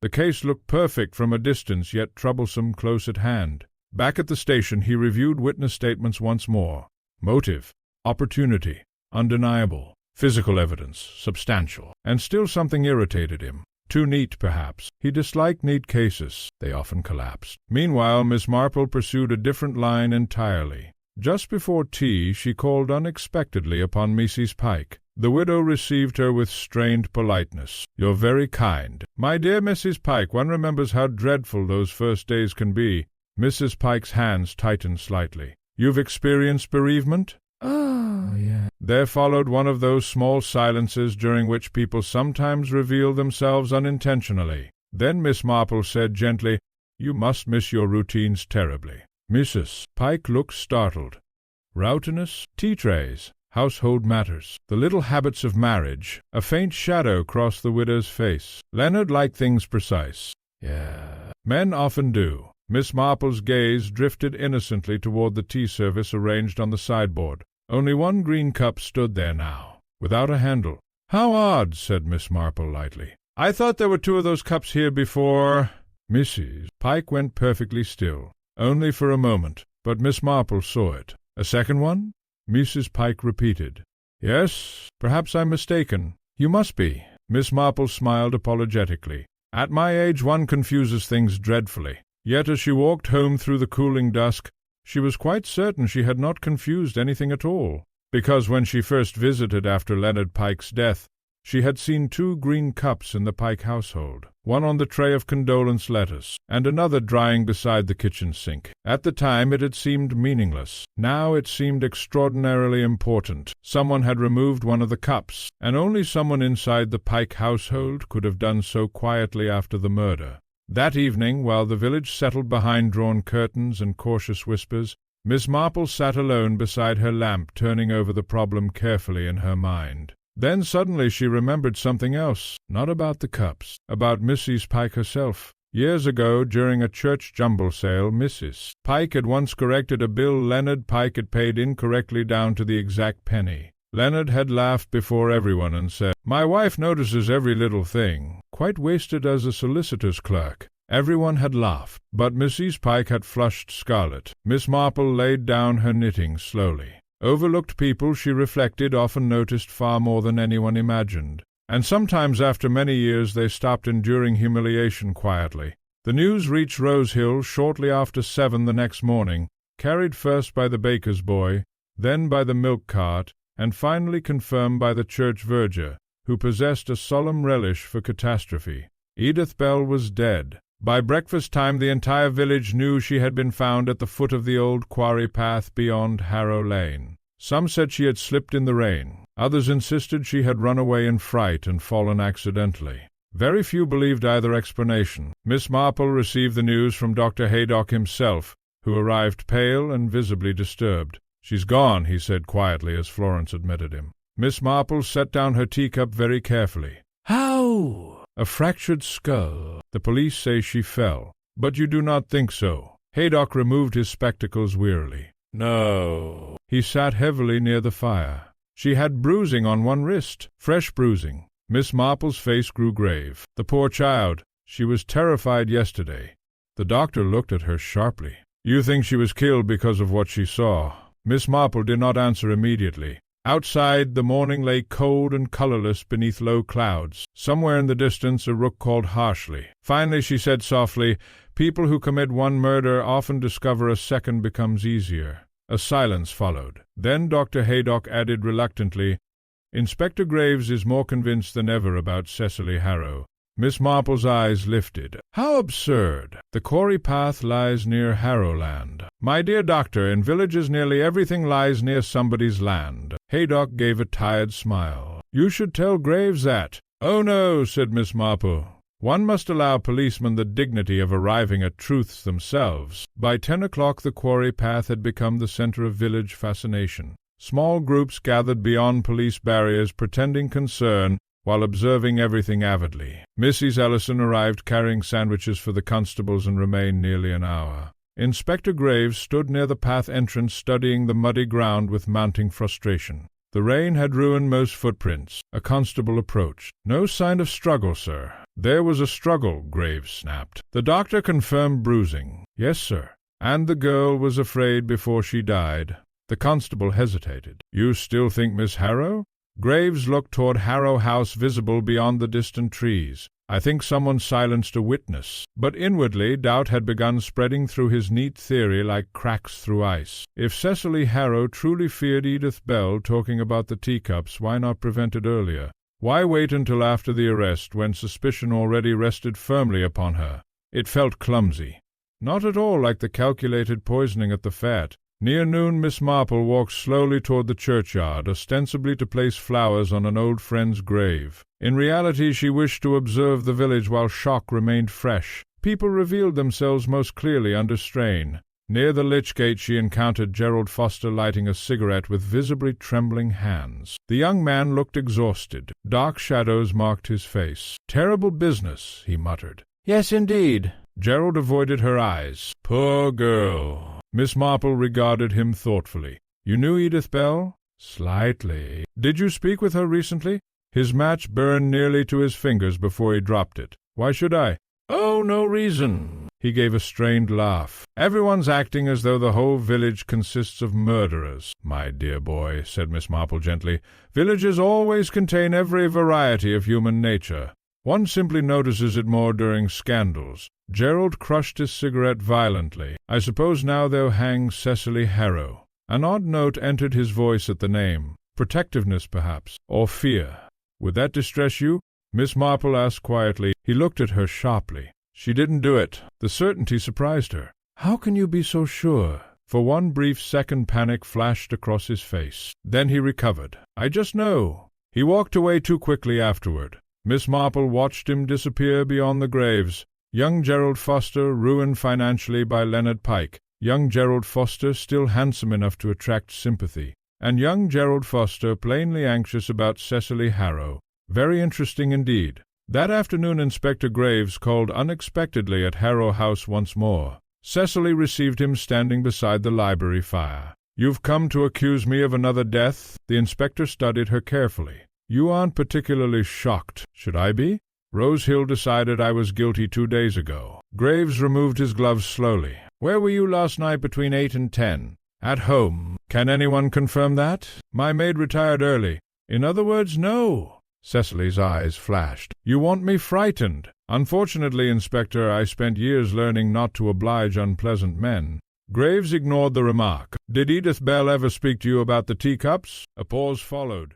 The case looked perfect from a distance, yet troublesome close at hand. Back at the station he reviewed witness statements once more. Motive, opportunity, undeniable. Physical evidence, substantial. And still something irritated him. Too neat, perhaps. He disliked neat cases. They often collapsed. Meanwhile, Miss Marple pursued a different line entirely. Just before tea, she called unexpectedly upon Mrs. Pike. The widow received her with strained politeness. "You're very kind." "My dear Mrs. Pike, one remembers how dreadful those first days can be." Mrs. Pike's hands tightened slightly. "You've experienced bereavement?" "Oh, yeah." There followed one of those small silences during which people sometimes reveal themselves unintentionally. Then Miss Marple said gently, "You must miss your routines terribly." Mrs. Pike looked startled. Routinous, tea-trays, household matters, the little habits of marriage. A faint shadow crossed the widow's face. Leonard liked things precise. "Yeah." Men often do. Miss Marple's gaze drifted innocently toward the tea service arranged on the sideboard. Only one green cup stood there now, without a handle. "How odd," said Miss Marple lightly. "I thought there were 2 of those cups here before." Mrs. Pike went perfectly still. Only for a moment, but Miss Marple saw it. "A second one?" Mrs. Pike repeated. "Yes, perhaps I'm mistaken." "You must be." Miss Marple smiled apologetically. "At my age one confuses things dreadfully." Yet as she walked home through the cooling dusk, she was quite certain she had not confused anything at all, because when she first visited after Leonard Pike's death, she had seen 2 green cups in the Pike household, one on the tray of condolence letters, and another drying beside the kitchen sink. At the time it had seemed meaningless. Now it seemed extraordinarily important. Someone had removed one of the cups, and only someone inside the Pike household could have done so quietly after the murder. That evening, while the village settled behind drawn curtains and cautious whispers, Miss Marple sat alone beside her lamp, turning over the problem carefully in her mind. Then suddenly she remembered something else, not about the cups, about Mrs. Pike herself. Years ago, during a church jumble sale, Mrs. Pike had once corrected a bill Leonard Pike had paid incorrectly down to the exact penny. Leonard had laughed before everyone and said, "My wife notices every little thing. Quite wasted as a solicitor's clerk." Everyone had laughed, but Mrs. Pike had flushed scarlet. Miss Marple laid down her knitting slowly. Overlooked people, she reflected, often noticed far more than anyone imagined. And sometimes after many years they stopped enduring humiliation quietly. The news reached Rose Hill shortly after 7 the next morning, carried first by the baker's boy, then by the milk cart, and finally confirmed by the church verger, who possessed a solemn relish for catastrophe. Edith Bell was dead. By breakfast time the entire village knew she had been found at the foot of the old quarry path beyond Harrow Lane. Some said she had slipped in the rain. Others insisted she had run away in fright and fallen accidentally. Very few believed either explanation. Miss Marple received the news from Dr. Haydock himself, who arrived pale and visibly disturbed. "She's gone," he said quietly as Florence admitted him. Miss Marple set down her teacup very carefully. How? "A fractured skull. The police say she fell. But you do not think so." Haydock removed his spectacles wearily. "No." He sat heavily near the fire. "She had bruising on one wrist, fresh bruising." Miss Marple's face grew grave. "The poor child. She was terrified yesterday." The doctor looked at her sharply. "You think she was killed because of what she saw?" Miss Marple did not answer immediately. Outside, the morning lay cold and colorless beneath low clouds. Somewhere in the distance a rook called harshly. Finally she said softly, "People who commit one murder often discover a second becomes easier." A silence followed. Then Dr. Haydock added reluctantly, "Inspector Graves is more convinced than ever about Cecily Harrow." Miss Marple's eyes lifted. "How absurd! The quarry path lies near Harrowland." "My dear doctor, in villages nearly everything lies near somebody's land." Haydock gave a tired smile. "You should tell Graves that." "Oh no," said Miss Marple. "One must allow policemen the dignity of arriving at truths themselves." By 10 o'clock the quarry path had become the center of village fascination. Small groups gathered beyond police barriers pretending concern, while observing everything avidly. Mrs. Ellison arrived carrying sandwiches for the constables and remained nearly an hour. Inspector Graves stood near the path entrance studying the muddy ground with mounting frustration. The rain had ruined most footprints. A constable approached. "No sign of struggle, sir." "There was a struggle," Graves snapped. The doctor confirmed bruising. "Yes, sir. And the girl was afraid before she died." The constable hesitated. "You still think Miss Harrow?" Graves looked toward Harrow House visible beyond the distant trees. "I think someone silenced a witness." But inwardly doubt had begun spreading through his neat theory like cracks through ice. If Cecily Harrow truly feared Edith Bell talking about the teacups, why not prevent it earlier? Why wait until after the arrest, when suspicion already rested firmly upon her? It felt clumsy. Not at all like the calculated poisoning at the fete. Near noon Miss Marple walked slowly toward the churchyard, ostensibly to place flowers on an old friend's grave. In reality she wished to observe the village while shock remained fresh. People revealed themselves most clearly under strain. Near the lich gate she encountered Gerald Foster lighting a cigarette with visibly trembling hands. The young man looked exhausted. Dark shadows marked his face. "Terrible business," he muttered. "Yes, indeed." Gerald avoided her eyes. "Poor girl." Miss Marple regarded him thoughtfully. "You knew Edith Bell?" "Slightly." "Did you speak with her recently?" His match burned nearly to his fingers before he dropped it. "Why should I?" "Oh, no reason." He gave a strained laugh. "Everyone's acting as though the whole village consists of murderers." "My dear boy," said Miss Marple gently, "villages always contain every variety of human nature. One simply notices it more during scandals." Gerald crushed his cigarette violently. "I suppose now they'll hang Cecily Harrow." An odd note entered his voice at the name. Protectiveness, perhaps, or fear. "Would that distress you?" Miss Marple asked quietly. He looked at her sharply. "She didn't do it." The certainty surprised her. "How can you be so sure?" For one brief second panic flashed across his face. Then he recovered. "I just know." He walked away too quickly afterward. Miss Marple watched him disappear beyond the graves. Young Gerald Foster ruined financially by Leonard Pike. Young Gerald Foster still handsome enough to attract sympathy. And young Gerald Foster plainly anxious about Cecily Harrow. Very interesting indeed. That afternoon Inspector Graves called unexpectedly at Harrow House once more. Cecily received him standing beside the library fire. "You've come to accuse me of another death?" The inspector studied her carefully. "You aren't particularly shocked. Should I be? Rose Hill decided I was guilty 2 days ago." Graves removed his gloves slowly. "Where were you last night between 8 and 10? At home. Can anyone confirm that? My maid retired early." "In other words, no." Cecily's eyes flashed. "You want me frightened." "Unfortunately, Inspector, I spent years learning not to oblige unpleasant men." Graves ignored the remark. "Did Edith Bell ever speak to you about the teacups?" A pause followed.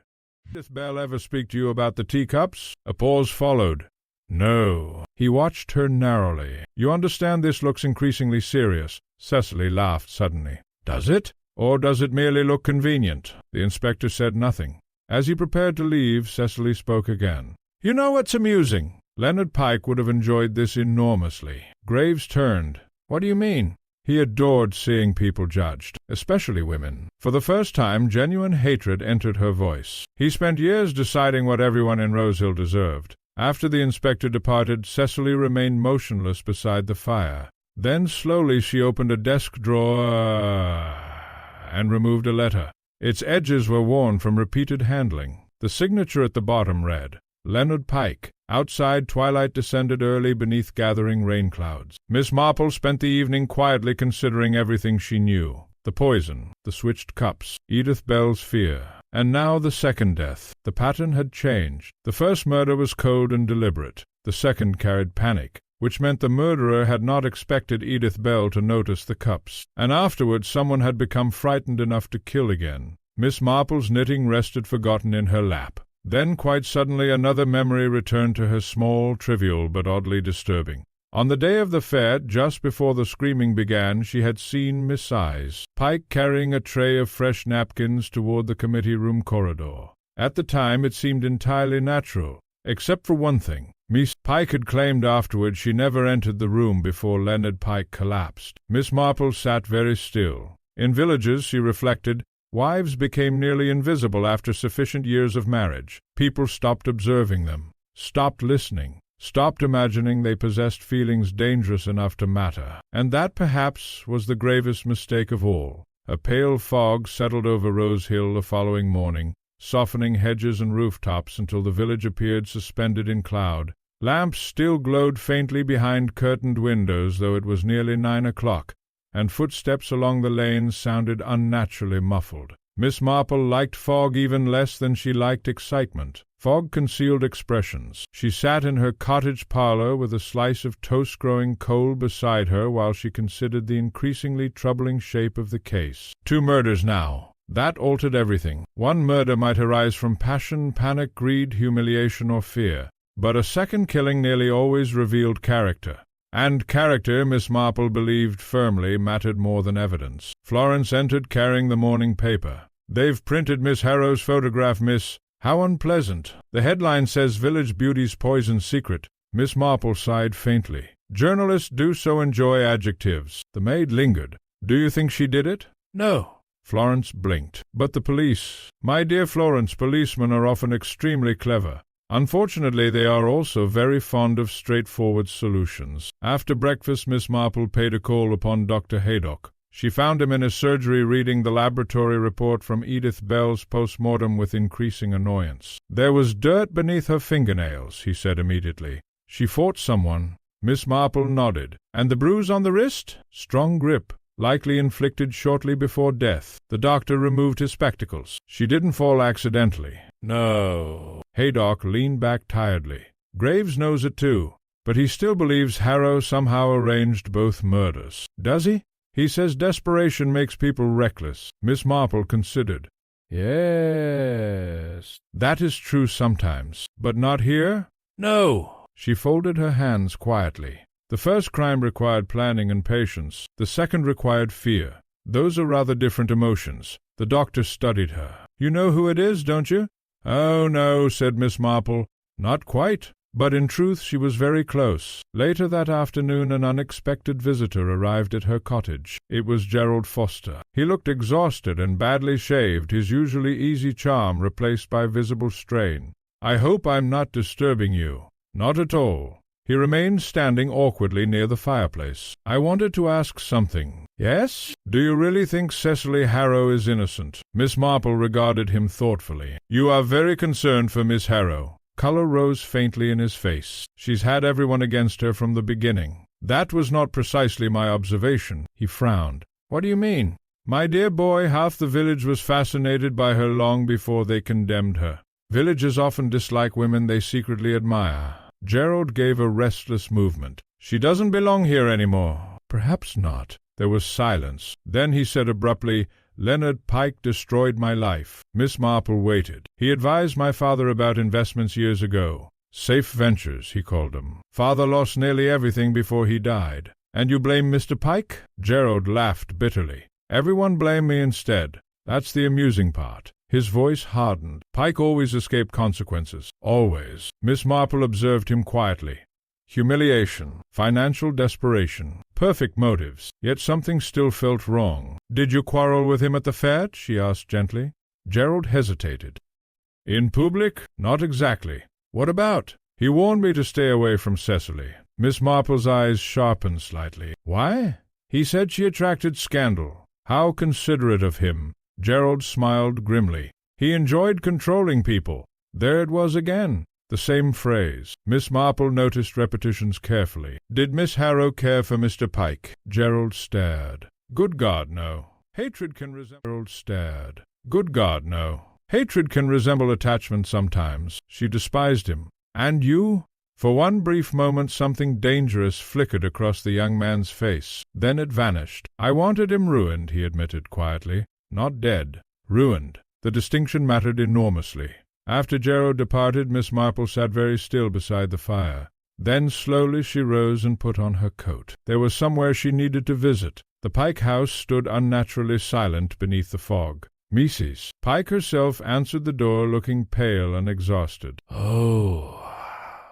"Edith Bell ever speak to you about the teacups?" A pause followed. "No." He watched her narrowly. "You understand this looks increasingly serious." Cecily laughed suddenly. "Does it? Or does it merely look convenient?" The inspector said nothing. As he prepared to leave, Cecily spoke again. "You know what's amusing?" Leonard Pike would have enjoyed this enormously. Graves turned. "What do you mean?" He adored seeing people judged, especially women. For the first time, genuine hatred entered her voice. He spent years deciding what everyone in Rosehill deserved. After the inspector departed, Cecily remained motionless beside the fire. Then slowly she opened a desk drawer and removed a letter. Its edges were worn from repeated handling. The signature at the bottom read, "Leonard Pike." Outside, twilight descended early beneath gathering rain clouds. Miss Marple spent the evening quietly considering everything she knew. The poison, the switched cups, Edith Bell's fear, and now the second death. The pattern had changed. The first murder was cold and deliberate. The second carried panic, which meant the murderer had not expected Edith Bell to notice the cups, and afterwards someone had become frightened enough to kill again. Miss Marple's knitting rested forgotten in her lap. Then, quite suddenly, another memory returned to her, small, trivial, but oddly disturbing. On the day of the fete, just before the screaming began, she had seen Miss Pike carrying a tray of fresh napkins toward the committee room corridor. At the time it seemed entirely natural, except for one thing. Miss Pike had claimed afterward she never entered the room before Leonard Pike collapsed. Miss Marple sat very still. In villages, she reflected, wives became nearly invisible after sufficient years of marriage. People stopped observing them, stopped listening, stopped imagining they possessed feelings dangerous enough to matter. And that, perhaps, was the gravest mistake of all. A pale fog settled over Rose Hill the following morning, softening hedges and rooftops until the village appeared suspended in cloud. Lamps still glowed faintly behind curtained windows, though it was nearly 9 o'clock, and footsteps along the lanes sounded unnaturally muffled. Miss Marple liked fog even less than she liked excitement. Fog concealed expressions. She sat in her cottage parlor with a slice of toast growing cold beside her while she considered the increasingly troubling shape of the case. 2 murders now. That altered everything. One murder might arise from passion, panic, greed, humiliation, or fear. But a second killing nearly always revealed character. And character, Miss Marple believed firmly, mattered more than evidence. Florence entered carrying the morning paper. "They've printed Miss Harrow's photograph, miss. How unpleasant. The headline says Village Beauty's Poison Secret." Miss Marple sighed faintly. "Journalists do so enjoy adjectives." The maid lingered. "Do you think she did it?" "No." Florence blinked. "But the police." "My dear Florence, policemen are often extremely clever. Unfortunately, they are also very fond of straightforward solutions." After breakfast, Miss Marple paid a call upon Dr. Haydock. She found him in his surgery reading the laboratory report from Edith Bell's post-mortem with increasing annoyance. "There was dirt beneath her fingernails," he said immediately. "She fought someone." Miss Marple nodded. "And the bruise on the wrist?" "Strong grip, likely inflicted shortly before death." The doctor removed his spectacles. "She didn't fall accidentally." "No." Haydock leaned back tiredly. "Graves knows it too, but he still believes Harrow somehow arranged both murders." "Does he?" "He says desperation makes people reckless." Miss Marple considered. "Yes, that is true sometimes. But not here?" "No." She folded her hands quietly. "The first crime required planning and patience. The second required fear. Those are rather different emotions." The doctor studied her. "You know who it is, don't you?" "Oh, no," said Miss Marple. "Not quite." But in truth she was very close. Later that afternoon an unexpected visitor arrived at her cottage. It was Gerald Foster. He looked exhausted and badly shaved, his usually easy charm replaced by visible strain. "I hope I'm not disturbing you." Not at all. He remained standing awkwardly near the fireplace. I wanted to ask something. Yes? Do you really think Cecily Harrow is innocent? Miss Marple regarded him thoughtfully. You are very concerned for Miss Harrow. Color rose faintly in his face. She's had everyone against her from the beginning. That was not precisely my observation. He frowned. What do you mean? My dear boy, half the village was fascinated by her long before they condemned her. Villages often dislike women they secretly admire. Gerald gave a restless movement. She doesn't belong here anymore. Perhaps not. There was silence. Then he said abruptly, Leonard Pike destroyed my life. Miss Marple waited. He advised my father about investments years ago. Safe ventures, he called them. Father lost nearly everything before he died. And you blame Mr. Pike? Gerald laughed bitterly. Everyone blamed me instead. That's the amusing part. His voice hardened. Pike always escaped consequences. Always. Miss Marple observed him quietly. Humiliation, financial desperation, perfect motives, yet something still felt wrong. Did you quarrel with him at the fete? She asked gently. Gerald hesitated. In public? Not exactly. What about? He warned me to stay away from Cecily. Miss Marple's eyes sharpened slightly. Why? He said she attracted scandal. How considerate of him. Gerald smiled grimly. He enjoyed controlling people. There it was again. The same phrase. Miss Marple noticed repetitions carefully. Did Miss Harrow care for Mr. Pike? Gerald stared. Good God, no. Hatred can resemble... Gerald stared. Good God, no. Hatred can resemble attachment sometimes. She despised him. And you? For one brief moment something dangerous flickered across the young man's face. Then it vanished. I wanted him ruined, he admitted quietly. Not dead. Ruined. The distinction mattered enormously. After Gerald departed, Miss Marple sat very still beside the fire. Then slowly she rose and put on her coat. There was somewhere she needed to visit. The Pike house stood unnaturally silent beneath the fog. Mrs. Pike herself answered the door, looking pale and exhausted. Oh,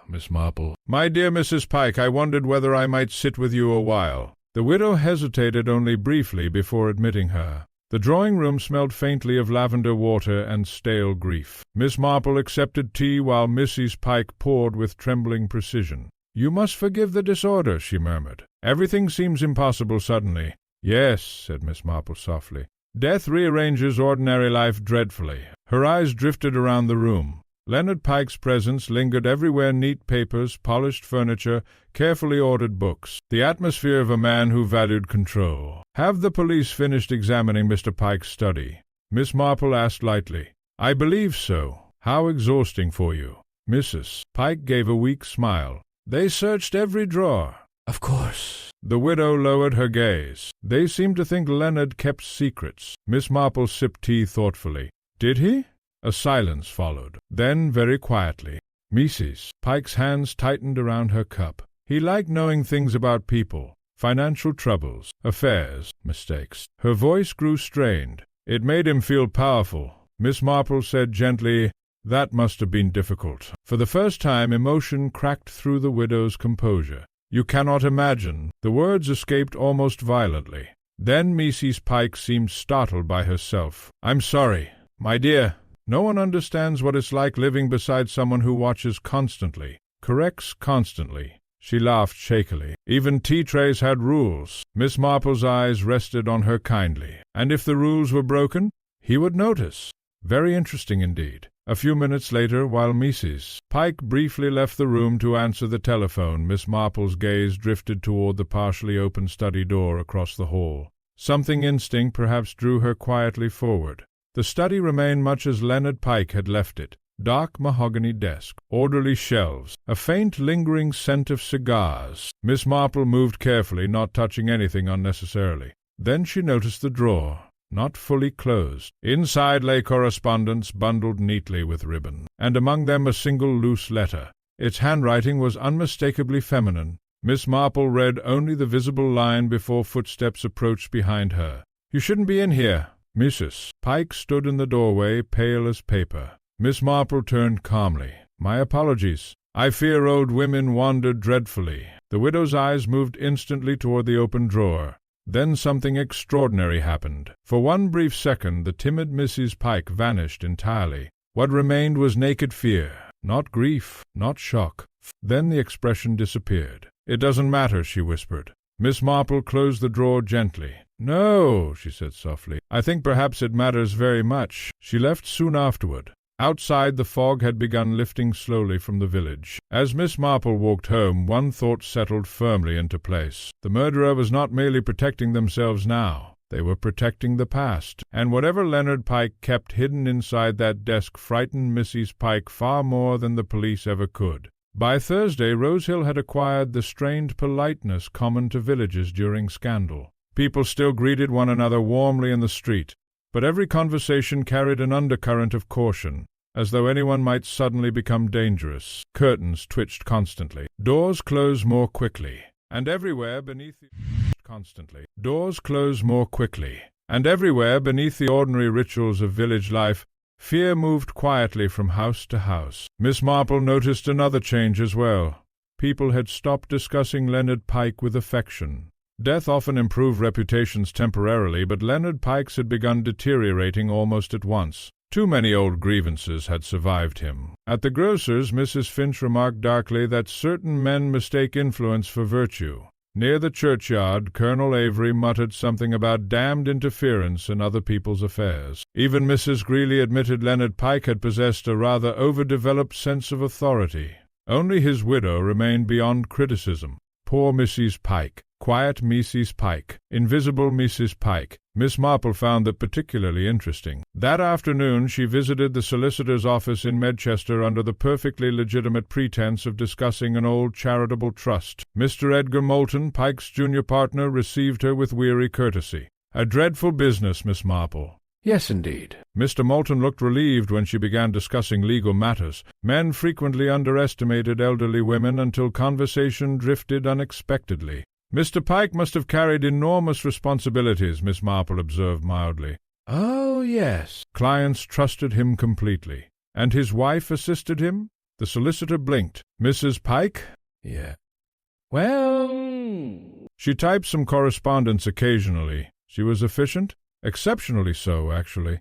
Miss Marple. My dear Mrs. Pike, I wondered whether I might sit with you a while. The widow hesitated only briefly before admitting her. The drawing-room smelled faintly of lavender water and stale grief. Miss Marple accepted tea while Mrs. Pike poured with trembling precision. You must forgive the disorder, she murmured. Everything seems impossible suddenly. Yes, said Miss Marple softly. Death rearranges ordinary life dreadfully. Her eyes drifted around the room. Leonard Pike's presence lingered everywhere, neat papers, polished furniture, carefully ordered books, the atmosphere of a man who valued control. Have the police finished examining Mr. Pike's study? Miss Marple asked lightly. I believe so. How exhausting for you. Mrs. Pike gave a weak smile. They searched every drawer. Of course. The widow lowered her gaze. They seemed to think Leonard kept secrets. Miss Marple sipped tea thoughtfully. Did he? A silence followed. Then, very quietly, Mrs. Pike's hands tightened around her cup. He liked knowing things about people, financial troubles, affairs, mistakes. Her voice grew strained. It made him feel powerful. Miss Marple said gently, That must have been difficult. For the first time, emotion cracked through the widow's composure. You cannot imagine. The words escaped almost violently. Then Mrs. Pike seemed startled by herself. I'm sorry. My dear, no one understands what it's like living beside someone who watches constantly, corrects constantly. She laughed shakily. Even tea trays had rules. Miss Marple's eyes rested on her kindly. And if the rules were broken, he would notice. Very interesting indeed. A few minutes later, while Mrs. Pike briefly left the room to answer the telephone, Miss Marple's gaze drifted toward the partially open study door across the hall. Something instinct perhaps drew her quietly forward. The study remained much as Leonard Pike had left it. Dark mahogany desk, orderly shelves, a faint lingering scent of cigars. Miss Marple moved carefully, not touching anything unnecessarily. Then she noticed the drawer, not fully closed. Inside lay correspondence bundled neatly with ribbon, and among them a single loose letter. Its handwriting was unmistakably feminine. Miss Marple read only the visible line before footsteps approached behind her. You shouldn't be in here. Mrs. Pike stood in the doorway, pale as paper. Miss Marple turned calmly. My apologies. I fear old women wander dreadfully. The widow's eyes moved instantly toward the open drawer. Then something extraordinary happened. For one brief second the timid Mrs. Pike vanished entirely. What remained was naked fear. Not grief, not shock. Then the expression disappeared. "It doesn't matter," she whispered. Miss Marple closed the drawer gently. "No," she said softly. "I think perhaps it matters very much." She left soon afterward. Outside, the fog had begun lifting slowly from the village. As Miss Marple walked home, one thought settled firmly into place. The murderer was not merely protecting themselves now. They were protecting the past, and whatever Leonard Pike kept hidden inside that desk frightened Mrs. Pike far more than the police ever could. By Thursday, Rosehill had acquired the strained politeness common to villages during scandal. People still greeted one another warmly in the street, but every conversation carried an undercurrent of caution, as though anyone might suddenly become dangerous. Curtains twitched constantly. Doors closed more quickly, and everywhere beneath the ordinary rituals of village life, fear moved quietly from house to house. Miss Marple noticed another change as well. People had stopped discussing Leonard Pike with affection. Death often improved reputations temporarily, but Leonard Pike's had begun deteriorating almost at once. Too many old grievances had survived him. At the grocer's, Mrs. Finch remarked darkly that certain men mistake influence for virtue. Near the churchyard, Colonel Avery muttered something about damned interference in other people's affairs. Even Mrs. Greeley admitted Leonard Pike had possessed a rather overdeveloped sense of authority. Only his widow remained beyond criticism. Poor Mrs. Pike. Quiet Mrs. Pike. Invisible Mrs. Pike. Miss Marple found that particularly interesting. That afternoon she visited the solicitor's office in Medchester under the perfectly legitimate pretense of discussing an old charitable trust. Mr. Edgar Moulton, Pike's junior partner, received her with weary courtesy. "A dreadful business, Miss Marple." Yes, indeed. Mr. Moulton looked relieved when she began discussing legal matters. Men frequently underestimated elderly women until conversation drifted unexpectedly. "Mr. Pike must have carried enormous responsibilities," Miss Marple observed mildly. Oh, yes. Clients trusted him completely. "And his wife assisted him?" The solicitor blinked. "Mrs. Pike?" Yeah. Well... She typed some correspondence occasionally. She was efficient? Exceptionally so, actually.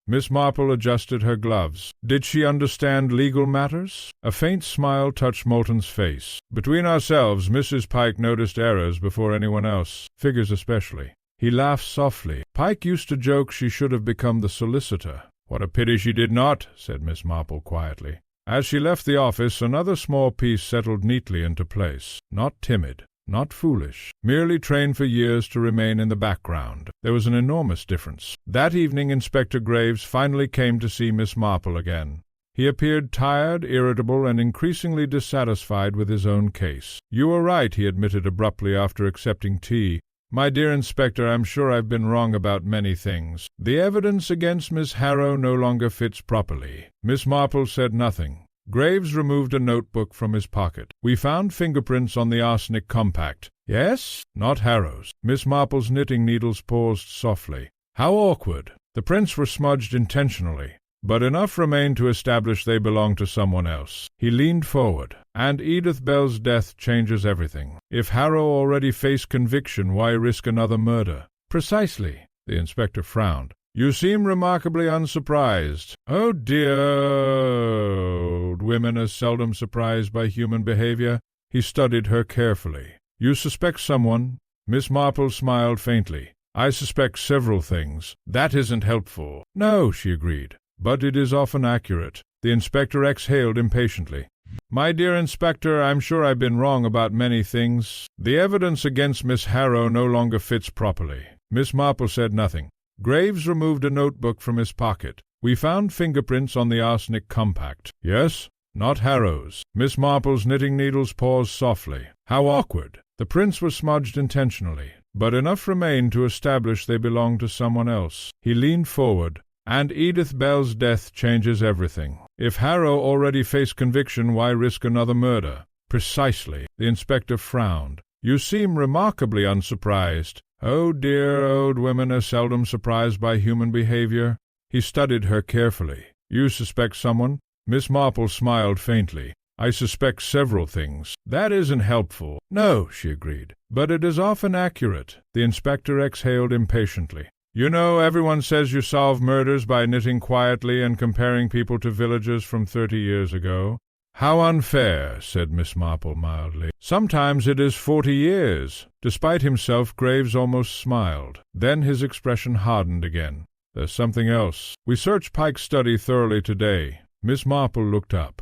Miss Marple adjusted her gloves. Did she understand legal matters? A faint smile touched Moulton's face. Between ourselves, Mrs. Pike noticed errors before anyone else, figures especially. He laughed softly. Pike used to joke she should have become the solicitor. "What a pity she did not," said Miss Marple quietly. As she left the office, another small piece settled neatly into place. Not timid. Not foolish, merely trained for years to remain in the background. There was an enormous difference. That evening Inspector Graves finally came to see Miss Marple again. He appeared tired, irritable, and increasingly dissatisfied with his own case. "You were right," he admitted abruptly after accepting tea. "My dear Inspector, I'm sure I've been wrong about many things. The evidence against Miss Harrow no longer fits properly." Miss Marple said nothing. Graves removed a notebook from his pocket. "We found fingerprints on the arsenic compact." "Yes?" "Not Harrow's." Miss Marple's knitting needles paused softly. "How awkward. The prints were smudged intentionally, but enough remained to establish they belonged to someone else." He leaned forward. "And Edith Bell's death changes everything. If Harrow already faced conviction, why risk another murder?" "Precisely." The inspector frowned. "You seem remarkably unsurprised." "Oh dear, old women are seldom surprised by human behavior." He studied her carefully. "You suspect someone?" Miss Marple smiled faintly. "I suspect several things. That isn't helpful." "No," she agreed, "but it is often accurate." The inspector exhaled impatiently. "My dear Inspector, I'm sure I've been wrong about many things. The evidence against Miss Harrow no longer fits properly." Miss Marple said nothing. Graves removed a notebook from his pocket. "We found fingerprints on the arsenic compact." "Yes?" "Not Harrow's." Miss Marple's knitting needles paused softly. "How awkward. The prints were smudged intentionally, but enough remained to establish they belonged to someone else." He leaned forward. "And Edith Bell's death changes everything. If Harrow already faced conviction, why risk another murder?" "Precisely." The inspector frowned. "You seem remarkably unsurprised." "Oh dear, old women are seldom surprised by human behavior." He studied her carefully. "You suspect someone?" Miss Marple smiled faintly. "I suspect several things." "That isn't helpful." "No," she agreed, "but it is often accurate." The inspector exhaled impatiently. "You know, everyone says you solve murders by knitting quietly and comparing people to villagers from 30 years ago. "How unfair," said Miss Marple mildly. "Sometimes it is 40 years." Despite himself, Graves almost smiled. Then his expression hardened again. "There's something else. We searched Pike's study thoroughly today." Miss Marple looked up.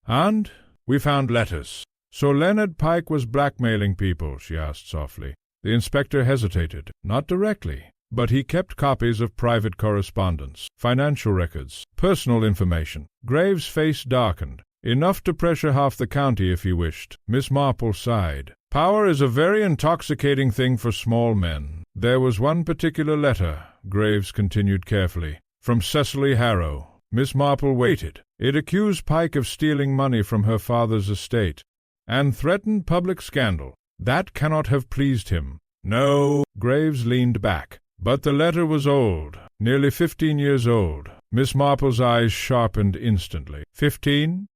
"And?" "We found letters." "So Leonard Pike was blackmailing people?" she asked softly. The inspector hesitated. "Not directly, but he kept copies of private correspondence, financial records, personal information." Graves' face darkened. "Enough to pressure half the county if he wished." Miss Marple sighed. "Power is a very intoxicating thing for small men. There was one particular letter," Graves continued carefully, "from Cecily Harrow." Miss Marple waited. "It accused Pike of stealing money from her father's estate, and threatened public scandal. That cannot have pleased him." "No." Graves leaned back. "But the letter was old, nearly 15 years old." Miss Marple's eyes sharpened instantly. 15?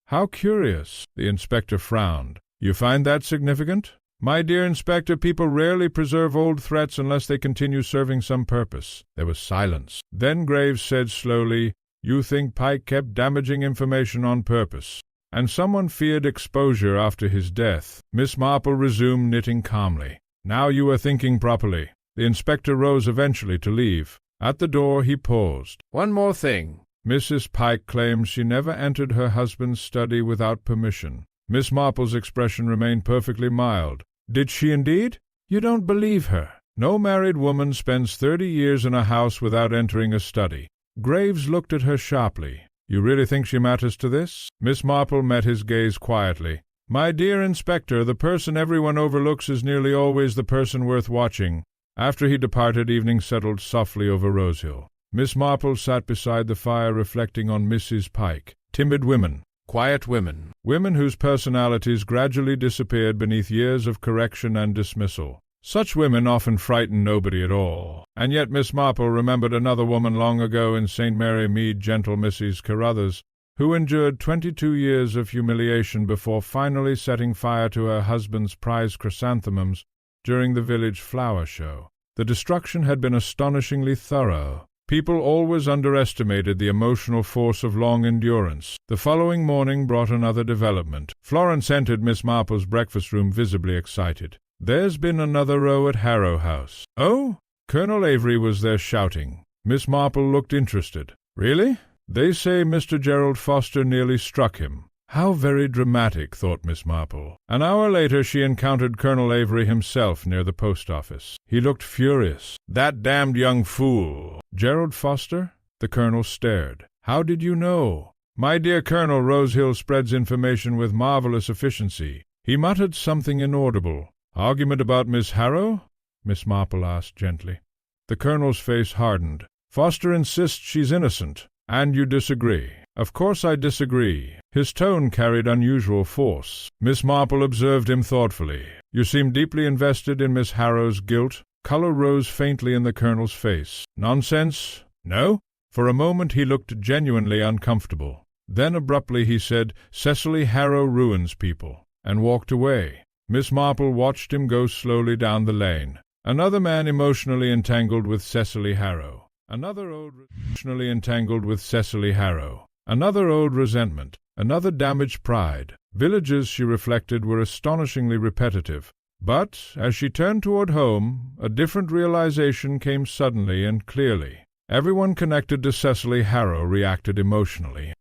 How curious. The inspector frowned. "You find that significant?" "My dear Inspector, people rarely preserve old threats unless they continue serving some purpose." There was silence. Then Graves said slowly, "You think Pike kept damaging information on purpose, and someone feared exposure after his death." Miss Marple resumed knitting calmly. "Now you are thinking properly." The inspector rose eventually to leave. At the door he paused. "One more thing." "Mrs. Pike claims she never entered her husband's study without permission." Miss Marple's expression remained perfectly mild. "Did she indeed?" "You don't believe her." "No married woman spends 30 years in a house without entering a study." Graves looked at her sharply. "You really think she matters to this?" Miss Marple met his gaze quietly. "My dear Inspector, the person everyone overlooks is nearly always the person worth watching." After he departed, evening settled softly over Rosehill. Miss Marple sat beside the fire reflecting on Mrs. Pike. Timid women, quiet women, women whose personalities gradually disappeared beneath years of correction and dismissal. Such women often frighten nobody at all. And yet Miss Marple remembered another woman long ago in St. Mary Mead, gentle Mrs. Carruthers, who endured 22 years of humiliation before finally setting fire to her husband's prized chrysanthemums during the village flower show. The destruction had been astonishingly thorough. People always underestimated the emotional force of long endurance. The following morning brought another development. Florence entered Miss Marple's breakfast room visibly excited. "There's been another row at Harrow House." "Oh?" Colonel Avery was there shouting. Miss Marple looked interested. "Really?" "They say Mr. Gerald Foster nearly struck him." How very dramatic, thought Miss Marple. An hour later she encountered Colonel Avery himself near the post office. He looked furious. "That damned young fool!" "Gerald Foster?" The colonel stared. "How did you know?" "My dear Colonel, Rosehill spreads information with marvelous efficiency." He muttered something inaudible. "Argument about Miss Harrow?" Miss Marple asked gently. The colonel's face hardened. "Foster insists she's innocent." "And you disagree?" "Of course I disagree." His tone carried unusual force. Miss Marple observed him thoughtfully. "You seem deeply invested in Miss Harrow's guilt." Color rose faintly in the colonel's face. "Nonsense? No?" For a moment he looked genuinely uncomfortable. Then abruptly he said, "Cecily Harrow ruins people," and walked away. Miss Marple watched him go slowly down the lane. Another man emotionally entangled with Cecily Harrow. Another old resentment, another damaged pride. Villages, she reflected, were astonishingly repetitive. But, as she turned toward home, a different realization came suddenly and clearly. Everyone connected to Cecily Harrow reacted emotionally.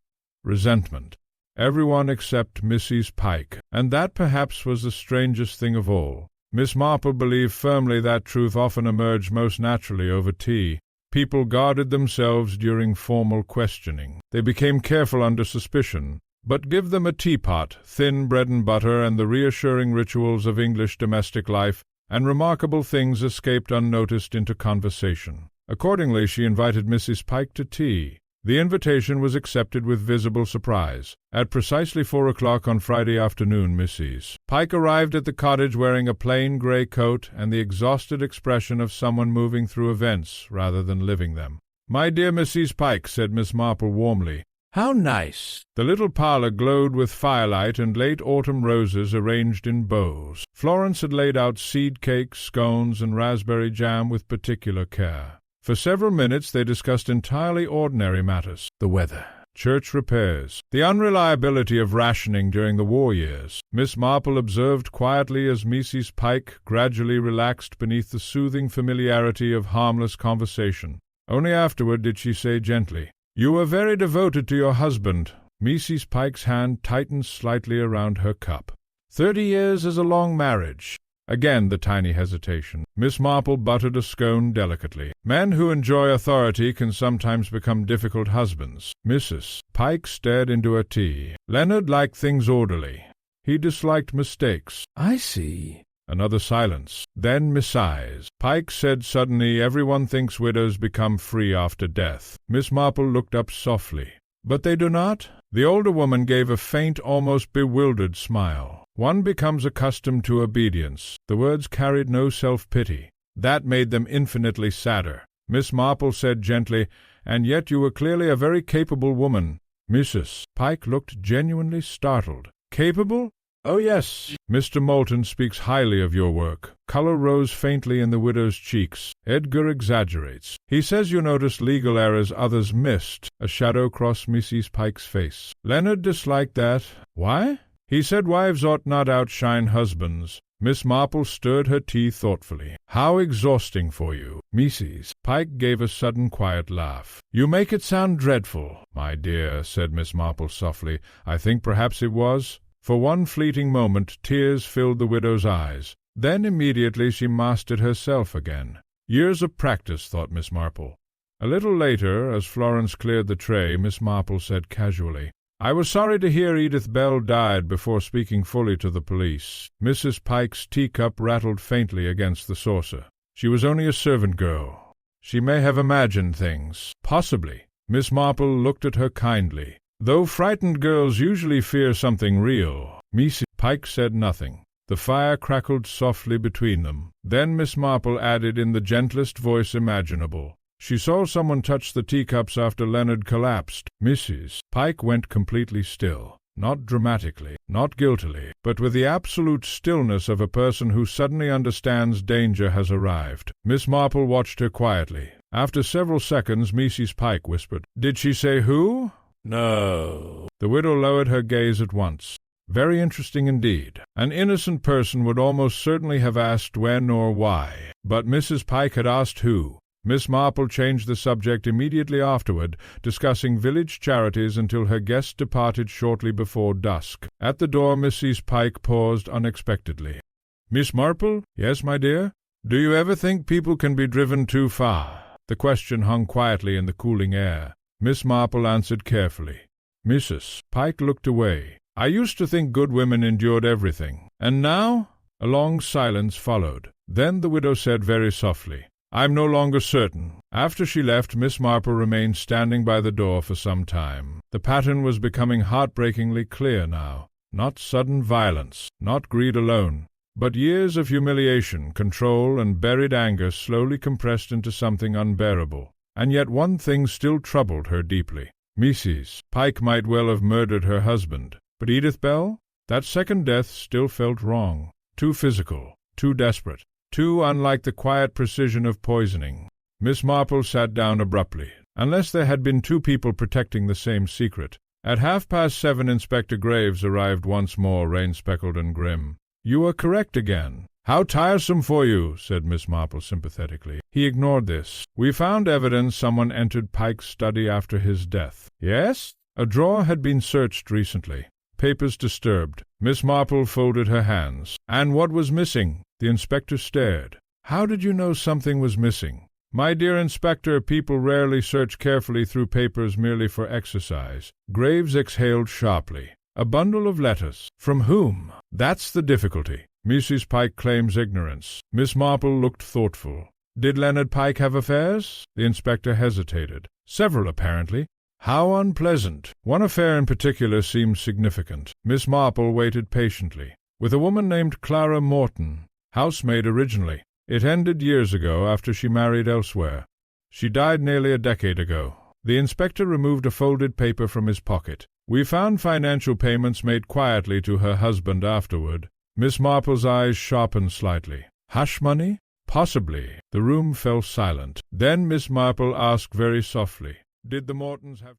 Resentment. Everyone except Mrs. Pike, and that perhaps was the strangest thing of all. Miss Marple believed firmly that truth often emerged most naturally over tea. People guarded themselves during formal questioning. They became careful under suspicion. But give them a teapot, thin bread and butter, and the reassuring rituals of English domestic life, and remarkable things escaped unnoticed into conversation. Accordingly, she invited Mrs. Pike to tea. The invitation was accepted with visible surprise. At precisely 4 o'clock on Friday afternoon, Mrs. Pike arrived at the cottage wearing a plain grey coat and the exhausted expression of someone moving through events rather than living them. "My dear Mrs. Pike," said Miss Marple warmly. "How nice!" The little parlour glowed with firelight and late autumn roses arranged in bows. Florence had laid out seed cakes, scones, and raspberry jam with particular care. For several minutes they discussed entirely ordinary matters. The weather. church repairs, the unreliability of rationing during the war years. Miss Marple observed quietly as Mrs. Pike gradually relaxed beneath the soothing familiarity of harmless conversation. Only afterward did she say gently, "You were very devoted to your husband." Mrs. Pike's hand tightened slightly around her cup. 30 years is a long marriage. Again the tiny hesitation. Miss Marple buttered a scone delicately. Men who enjoy authority can sometimes become difficult husbands. Mrs. Pike stared into her tea. Leonard liked things orderly. He disliked mistakes. I see. Another silence. Then Mrs. Pike said suddenly, "Everyone thinks widows become free after death." Miss Marple looked up softly. "But they do not?" The older woman gave a faint, almost bewildered smile. "One becomes accustomed to obedience." The words carried no self-pity. That made them infinitely sadder. Miss Marple said gently, "And yet you were clearly a very capable woman." Mrs. Pike looked genuinely startled. "Capable? Oh, yes. Mr. Moulton speaks highly of your work." Color rose faintly in the widow's cheeks. "Edgar exaggerates. He says you noticed legal errors others missed." A shadow crossed Mrs. Pike's face. "Leonard disliked that. Why?" "He said wives ought not outshine husbands." Miss Marple stirred her tea thoughtfully. "How exhausting for you." Mrs. Pike gave a sudden quiet laugh. "You make it sound dreadful." "My dear," said Miss Marple softly, "I think perhaps it was." For one fleeting moment tears filled the widow's eyes. Then immediately she mastered herself again. Years of practice, thought Miss Marple. A little later, as Florence cleared the tray, Miss Marple said casually, "I was sorry to hear Edith Bell died before speaking fully to the police." Mrs. Pike's teacup rattled faintly against the saucer. "She was only a servant girl. She may have imagined things." "Possibly." Miss Marple looked at her kindly. "Though frightened girls usually fear something real." Mrs. Pike said nothing. The fire crackled softly between them. Then Miss Marple added in the gentlest voice imaginable, "She saw someone touch the teacups after Leonard collapsed." Mrs. Pike went completely still. Not dramatically, not guiltily, but with the absolute stillness of a person who suddenly understands danger has arrived. Miss Marple watched her quietly. After several seconds, Mrs. Pike whispered, "Did she say who?" "No." The widow lowered her gaze at once. "Very interesting indeed. An innocent person would almost certainly have asked when or why. But Mrs. Pike had asked who." Miss Marple changed the subject immediately afterward, discussing village charities until her guest departed shortly before dusk. At the door Mrs. Pike paused unexpectedly. "Miss Marple?" "Yes, my dear?" "Do you ever think people can be driven too far?" The question hung quietly in the cooling air. Miss Marple answered carefully. Mrs. Pike looked away. "I used to think good women endured everything. And now?" A long silence followed. Then the widow said very softly, "I'm no longer certain." After she left, Miss Marple remained standing by the door for some time. The pattern was becoming heartbreakingly clear now. Not sudden violence, not greed alone, but years of humiliation, control, and buried anger slowly compressed into something unbearable. And yet one thing still troubled her deeply. Mrs. Pike might well have murdered her husband, but Edith Bell? That second death still felt wrong, too physical, too desperate, too unlike the quiet precision of poisoning. Miss Marple sat down abruptly, unless there had been two people protecting the same secret. At 7:30 Inspector Graves arrived once more, rain-speckled and grim. "You are correct again." "How tiresome for you," said Miss Marple sympathetically. He ignored this. "We found evidence someone entered Pike's study after his death." "Yes?" "A drawer had been searched recently. Papers disturbed." Miss Marple folded her hands. "And what was missing?" The inspector stared. "How did you know something was missing?" "My dear Inspector, people rarely search carefully through papers merely for exercise." Graves exhaled sharply. "A bundle of letters." "From whom?" "That's the difficulty. Mrs. Pike claims ignorance." Miss Marple looked thoughtful. "Did Leonard Pike have affairs?" The inspector hesitated. "Several, apparently." "How unpleasant." "One affair in particular seems significant." Miss Marple waited patiently. "With a woman named Clara Morton, housemaid originally. It ended years ago after she married elsewhere. She died nearly a decade ago." The inspector removed a folded paper from his pocket. "We found financial payments made quietly to her husband afterward." Miss Marple's eyes sharpened slightly. "Hush money?" "Possibly." The room fell silent. Then Miss Marple asked very softly, Did the Mortons have...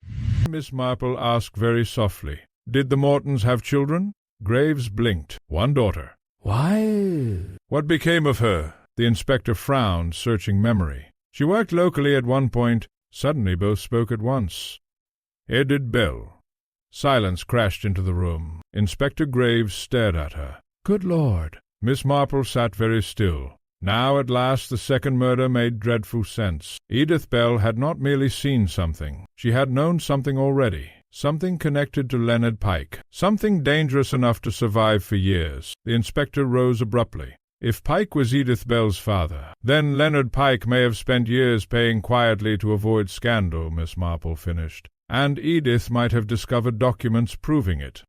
Miss Marple asked very softly. Did the Mortons have children? Graves blinked. One daughter. Why? What became of her? The inspector frowned, searching memory. She worked locally at one point. Suddenly both spoke at once. Edith Bell. Silence crashed into the room. Inspector Graves stared at her. Good Lord! Miss Marple sat very still. Now at last the second murder made dreadful sense. Edith Bell had not merely seen something. She had known something already. Something connected to Leonard Pike. Something dangerous enough to survive for years. The inspector rose abruptly. If Pike was Edith Bell's father, then Leonard Pike may have spent years paying quietly to avoid scandal, Miss Marple finished. And Edith might have discovered documents proving it.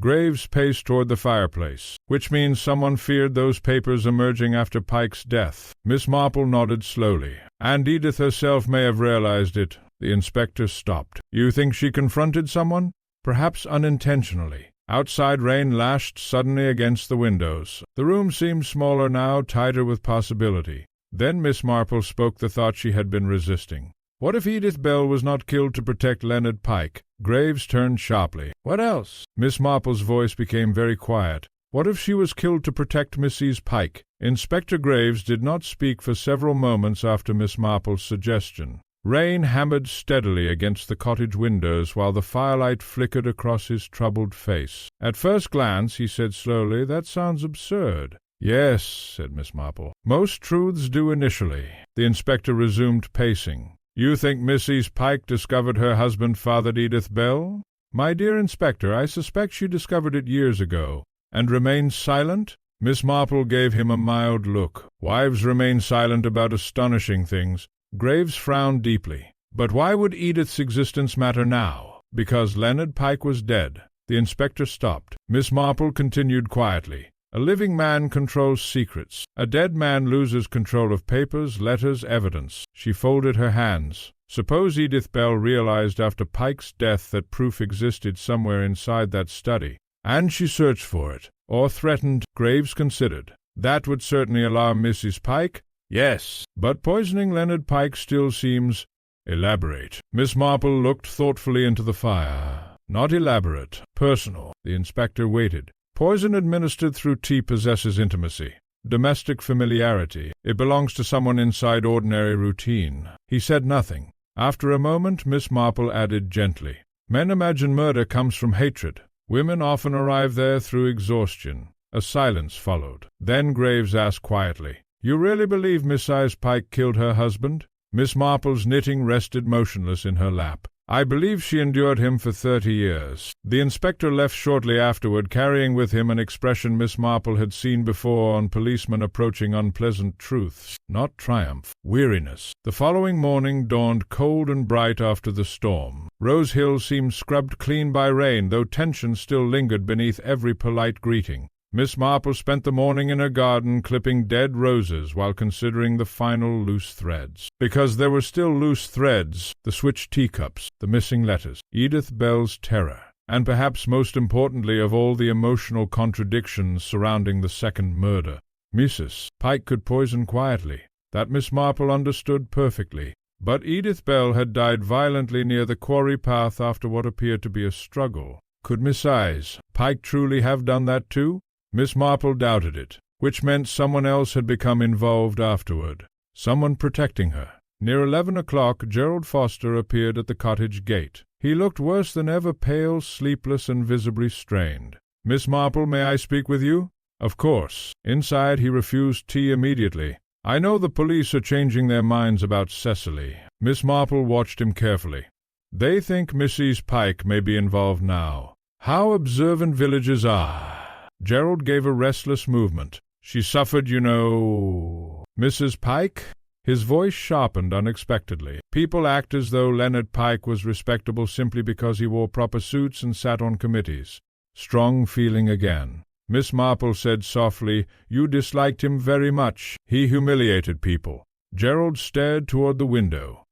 Graves paced toward the fireplace, which means someone feared those papers emerging after Pike's death. Miss Marple nodded slowly, and Edith herself may have realized it. The inspector stopped. You think she confronted someone? Perhaps unintentionally. Outside rain lashed suddenly against the windows. The room seemed smaller now, tighter with possibility. Then Miss Marple spoke the thought she had been resisting. What if Edith Bell was not killed to protect Leonard Pike? Graves turned sharply. What else? Miss Marple's voice became very quiet. What if she was killed to protect Mrs. Pike? Inspector Graves did not speak for several moments after Miss Marple's suggestion. Rain hammered steadily against the cottage windows while the firelight flickered across his troubled face. At first glance, he said slowly, that sounds absurd. Yes, said Miss Marple. Most truths do initially. The inspector resumed pacing. You think Mrs. Pike discovered her husband fathered Edith Bell? My dear inspector, I suspect she discovered it years ago. And remained silent? Miss Marple gave him a mild look. Wives remain silent about astonishing things. Graves frowned deeply. But why would Edith's existence matter now? Because Leonard Pike was dead. The inspector stopped. Miss Marple continued quietly. A living man controls secrets. A dead man loses control of papers, letters, evidence. She folded her hands. Suppose Edith Bell realized after Pike's death that proof existed somewhere inside that study, and she searched for it, or threatened. Graves considered. That would certainly alarm Mrs. Pike. Yes, but poisoning Leonard Pike still seems... Elaborate. Miss Marple looked thoughtfully into the fire. Not elaborate. Personal. The inspector waited. Poison administered through tea possesses intimacy, domestic familiarity. It belongs to someone inside ordinary routine. He said nothing. After a moment, Miss Marple added gently, Men imagine murder comes from hatred. Women often arrive there through exhaustion. A silence followed. Then Graves asked quietly, You really believe Mrs. Pike killed her husband? Miss Marple's knitting rested motionless in her lap. I believe she endured him for 30 years. The inspector left shortly afterward, carrying with him an expression Miss Marple had seen before on policemen approaching unpleasant truths, not triumph, weariness. The following morning dawned cold and bright after the storm. Rose Hill seemed scrubbed clean by rain, though tension still lingered beneath every polite greeting. Miss Marple spent the morning in her garden clipping dead roses while considering the final loose threads. Because there were still loose threads, the switched teacups, the missing letters, Edith Bell's terror, and perhaps most importantly of all the emotional contradictions surrounding the second murder. Mrs. Pike could poison quietly. That Miss Marple understood perfectly. But Edith Bell had died violently near the quarry path after what appeared to be a struggle. Could Mrs. Pike truly have done that too? Miss Marple doubted it, which meant someone else had become involved afterward, someone protecting her. Near 11 o'clock, Gerald Foster appeared at the cottage gate. He looked worse than ever, pale, sleepless, and visibly strained. Miss Marple, may I speak with you? Of course. Inside, he refused tea immediately. I know the police are changing their minds about Cecily. Miss Marple watched him carefully. They think Mrs. Pike may be involved now. How observant villagers are! Gerald gave a restless movement. She suffered, you know... Mrs. Pike? His voice sharpened unexpectedly. People act as though Leonard Pike was respectable simply because he wore proper suits and sat on committees. Strong feeling again. Miss Marple said softly, You disliked him very much. He humiliated people. Gerald stared toward the window.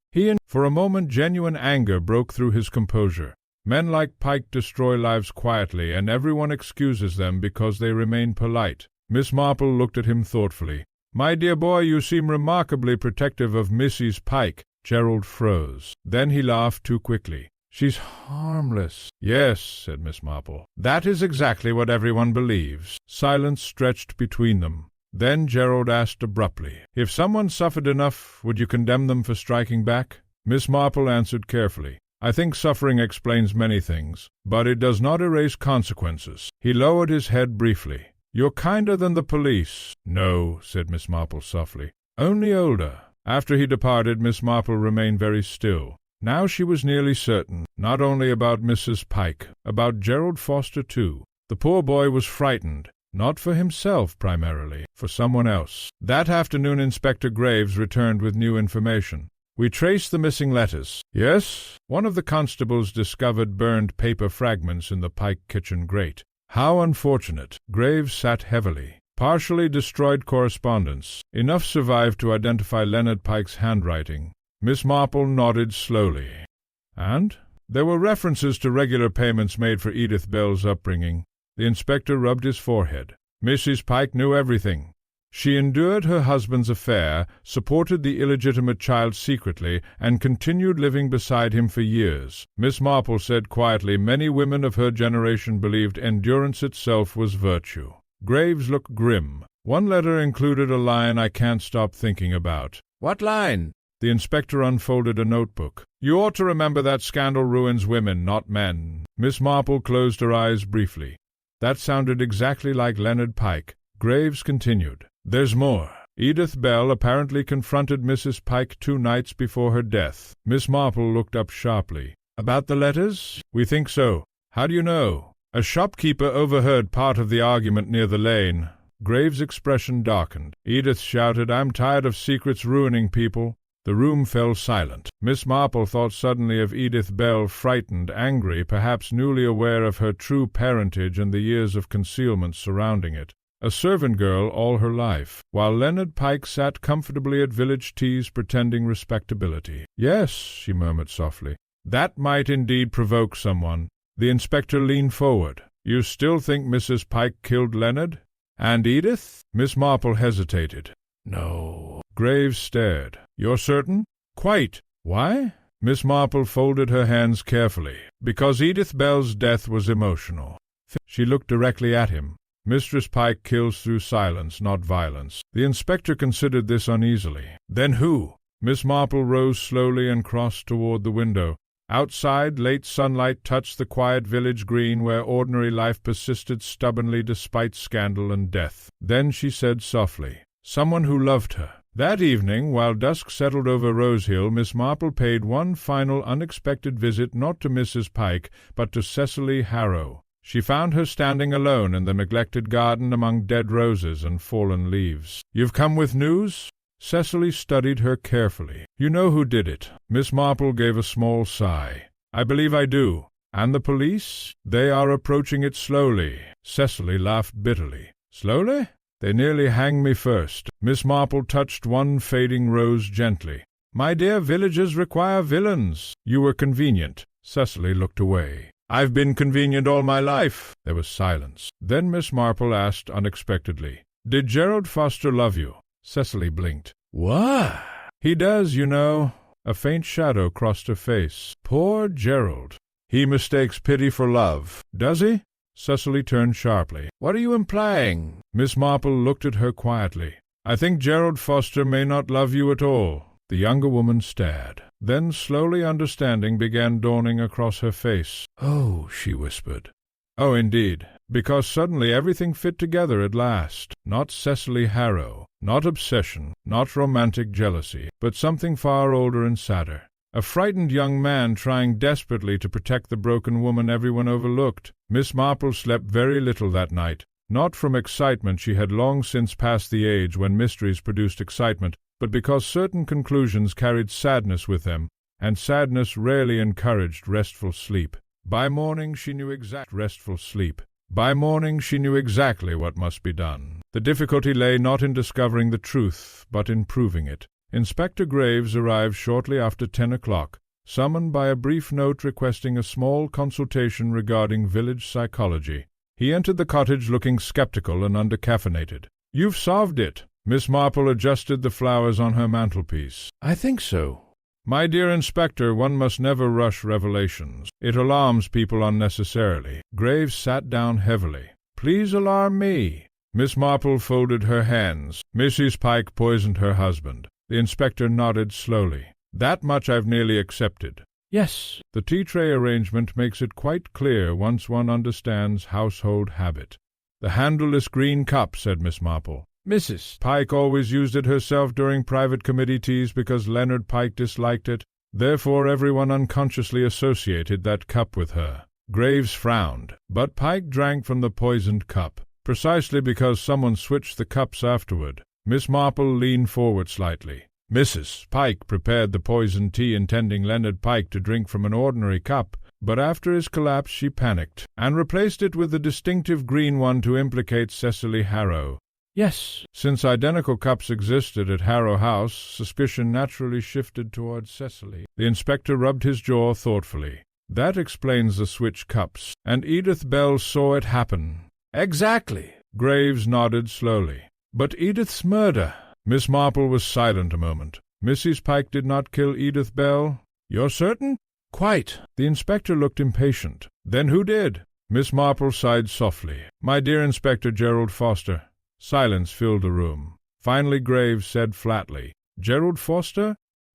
For a moment genuine anger broke through his composure. Men like Pike destroy lives quietly, and everyone excuses them because they remain polite. Miss Marple looked at him thoughtfully. My dear boy, you seem remarkably protective of Mrs. Pike. Gerald froze. Then he laughed too quickly. "She's harmless." "Yes," said Miss Marple. "That is exactly what everyone believes." Silence stretched between them. Then Gerald asked abruptly, "If someone suffered enough, would you condemn them for striking back?" Miss Marple answered carefully, "I think suffering explains many things, but it does not erase consequences." He lowered his head briefly. "You're kinder than the police." "No," said Miss Marple softly, "only older." After he departed, Miss Marple remained very still. Now she was nearly certain, not only about Mrs. Pike, about Gerald Foster too. The poor boy was frightened, not for himself primarily, for someone else. That afternoon Inspector Graves returned with new information. "We traced the missing letters." "Yes?" "One of the constables discovered burned paper fragments in the Pike kitchen grate." "How unfortunate." Graves sat heavily. "Partially destroyed correspondence. Enough survived to identify Leonard Pike's handwriting." Miss Marple nodded slowly. "And?" "There were references to regular payments made for Edith Bell's upbringing." The inspector rubbed his forehead. "Mrs. Pike knew everything. She endured her husband's affair, supported the illegitimate child secretly, and continued living beside him for years." Miss Marple said quietly many women of her generation believed endurance itself was virtue. Graves looked grim. One letter included a line I can't stop thinking about. "What line?" The inspector unfolded a notebook. "You ought to remember that scandal ruins women, not men." Miss Marple closed her eyes briefly. That sounded exactly like Leonard Pike. Graves continued. "There's more. Edith Bell apparently confronted Mrs. Pike 2 nights before her death." Miss Marple looked up sharply. "About the letters?" "We think so." "How do you know?" "A shopkeeper overheard part of the argument near the lane." Graves' expression darkened. Edith shouted, "I'm tired of secrets ruining people." The room fell silent. Miss Marple thought suddenly of Edith Bell, frightened, angry, perhaps newly aware of her true parentage and the years of concealment surrounding it. A servant girl all her life, while Leonard Pike sat comfortably at village teas pretending respectability. "Yes," she murmured softly, "that might indeed provoke someone." The inspector leaned forward. "You still think Mrs. Pike killed Leonard? And Edith?" Miss Marple hesitated. "No." Graves stared. "You're certain?" "Quite." "Why?" Miss Marple folded her hands carefully. "Because Edith Bell's death was emotional." She looked directly at him. "Mistress Pike kills through silence, not violence." The inspector considered this uneasily. "Then who?" Miss Marple rose slowly and crossed toward the window. Outside, late sunlight touched the quiet village green where ordinary life persisted stubbornly despite scandal and death. Then she said softly, "Someone who loved her." That evening, while dusk settled over Rosehill, Miss Marple paid one final unexpected visit not to Mrs. Pike, but to Cecily Harrow. She found her standing alone in the neglected garden among dead roses and fallen leaves. "You've come with news?" Cecily studied her carefully. "You know who did it." Miss Marple gave a small sigh. "I believe I do." "And the police?" "They are approaching it slowly." Cecily laughed bitterly. "Slowly?" "They nearly hanged me first." Miss Marple touched one fading rose gently. "My dear, villages require villains." "You were convenient." Cecily looked away. "I've been convenient all my life." There was silence. Then Miss Marple asked unexpectedly, "Did Gerald Foster love you?" Cecily blinked. "What?" "He does, you know." A faint shadow crossed her face. "Poor Gerald. He mistakes pity for love." "Does he?" Cecily turned sharply. "What are you implying?" Miss Marple looked at her quietly. "I think Gerald Foster may not love you at all." The younger woman stared. Then, slowly understanding began dawning across her face. "Oh," she whispered. "Oh, indeed." Because suddenly everything fit together at last. Not Cecily Harrow, not obsession, not romantic jealousy, but something far older and sadder. A frightened young man trying desperately to protect the broken woman everyone overlooked. Miss Marple slept very little that night. Not from excitement, she had long since passed the age when mysteries produced excitement, but because certain conclusions carried sadness with them, and sadness rarely encouraged restful sleep. By morning she knew exactly what must be done. The difficulty lay not in discovering the truth, but in proving it. Inspector Graves arrived shortly after 10 o'clock, summoned by a brief note requesting a small consultation regarding village psychology. He entered the cottage looking skeptical and undercaffeinated. "You've solved it." Miss Marple adjusted the flowers on her mantelpiece. "I think so." "My dear Inspector, one must never rush revelations. It alarms people unnecessarily." Graves sat down heavily. "Please alarm me." Miss Marple folded her hands. "Mrs. Pike poisoned her husband." The inspector nodded slowly. "That much I've nearly accepted." "Yes, the tea-tray arrangement makes it quite clear once one understands household habit." "The handleless green cup," said Miss Marple. "Mrs. Pike always used it herself during private committee teas because Leonard Pike disliked it. Therefore everyone unconsciously associated that cup with her." Graves frowned. "But Pike drank from the poisoned cup, precisely because someone switched the cups afterward." Miss Marple leaned forward slightly. "Mrs. Pike prepared the poisoned tea intending Leonard Pike to drink from an ordinary cup, but after his collapse she panicked, and replaced it with the distinctive green one to implicate Cecily Harrow." "Yes, since identical cups existed at Harrow House, suspicion naturally shifted towards Cecily." The inspector rubbed his jaw thoughtfully. "That explains the switch cups, and Edith Bell saw it happen." "Exactly." Graves nodded slowly. "But Edith's murder—" Miss Marple was silent a moment. "Mrs. Pike did not kill Edith Bell? You're certain?" "Quite." The inspector looked impatient. "Then who did?" Miss Marple sighed softly. "My dear Inspector Gerald Foster." Silence filled the room. Finally Graves said flatly, "Gerald Foster?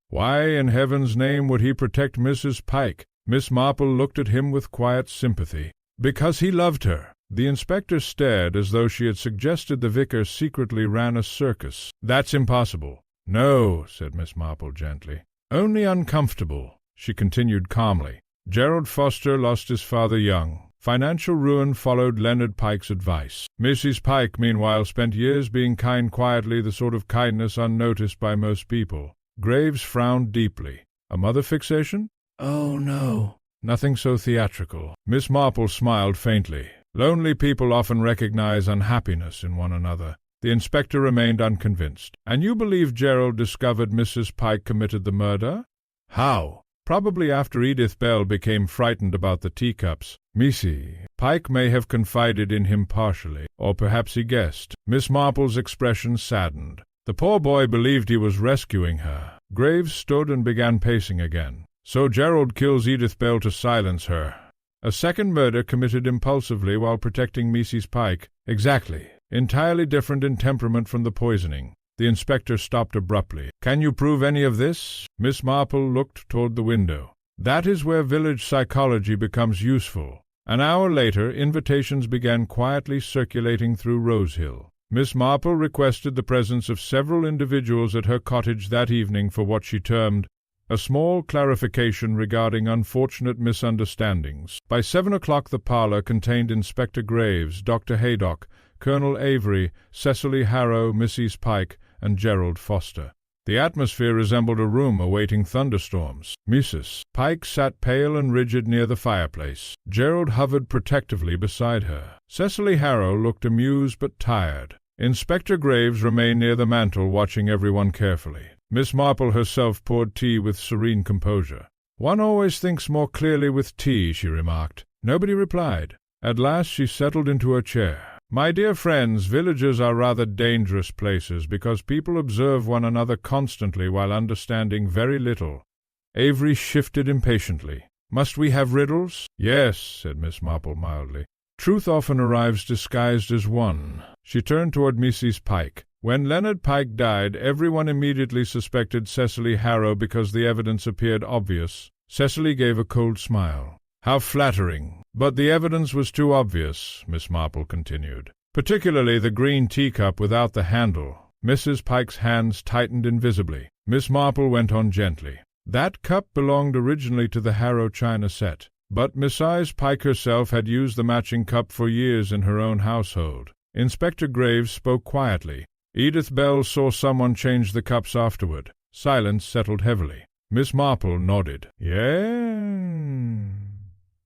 Why in heaven's name would he protect Mrs. Pike?" Miss Marple looked at him with quiet sympathy. "Because he loved her." The inspector stared as though she had suggested the vicar secretly ran a circus. "That's impossible." "No," said Miss Marple gently. "Only uncomfortable." She continued calmly. "Gerald Foster lost his father young. Financial ruin followed Leonard Pike's advice. Mrs. Pike, meanwhile, spent years being kind quietly, the sort of kindness unnoticed by most people." Graves frowned deeply. "A mother fixation?" "Oh, no." "Nothing so theatrical." Miss Marple smiled faintly. "Lonely people often recognize unhappiness in one another." The inspector remained unconvinced. "And you believe Gerald discovered Mrs. Pike committed the murder?" "How?" "Probably after Edith Bell became frightened about the teacups. Missy Pike may have confided in him partially, or perhaps he guessed." Miss Marple's expression saddened. "The poor boy believed he was rescuing her." Graves stood and began pacing again. "So Gerald kills Edith Bell to silence her. A second murder committed impulsively while protecting Mrs. Pike." "Exactly. Entirely different in temperament from the poisoning." The inspector stopped abruptly. "Can you prove any of this?" Miss Marple looked toward the window. "That is where village psychology becomes useful." An hour later, invitations began quietly circulating through Rosehill. Miss Marple requested the presence of several individuals at her cottage that evening for what she termed a small clarification regarding unfortunate misunderstandings. By 7 o'clock the parlour contained Inspector Graves, Dr. Haydock, Colonel Avery, Cecily Harrow, Mrs. Pike, and Gerald Foster. The atmosphere resembled a room awaiting thunderstorms. Mrs. Pike sat pale and rigid near the fireplace. Gerald hovered protectively beside her. Cecily Harrow looked amused but tired. Inspector Graves remained near the mantel, watching everyone carefully. Miss Marple herself poured tea with serene composure. "One always thinks more clearly with tea," she remarked. Nobody replied. At last she settled into her chair. "My dear friends, villages are rather dangerous places because people observe one another constantly while understanding very little." Avery shifted impatiently. "Must we have riddles?" "Yes," said Miss Marple mildly. "Truth often arrives disguised as one." She turned toward Mrs. Pike. "When Leonard Pike died, everyone immediately suspected Cecily Harrow because the evidence appeared obvious." Cecily gave a cold smile. "How flattering! But the evidence was too obvious," Miss Marple continued. "Particularly the green teacup without the handle." Mrs. Pike's hands tightened invisibly. Miss Marple went on gently. "That cup belonged originally to the Harrow china set, but Mrs. Pike herself had used the matching cup for years in her own household." Inspector Graves spoke quietly. "Edith Bell saw someone change the cups afterward." Silence settled heavily. Miss Marple nodded. "Yeah."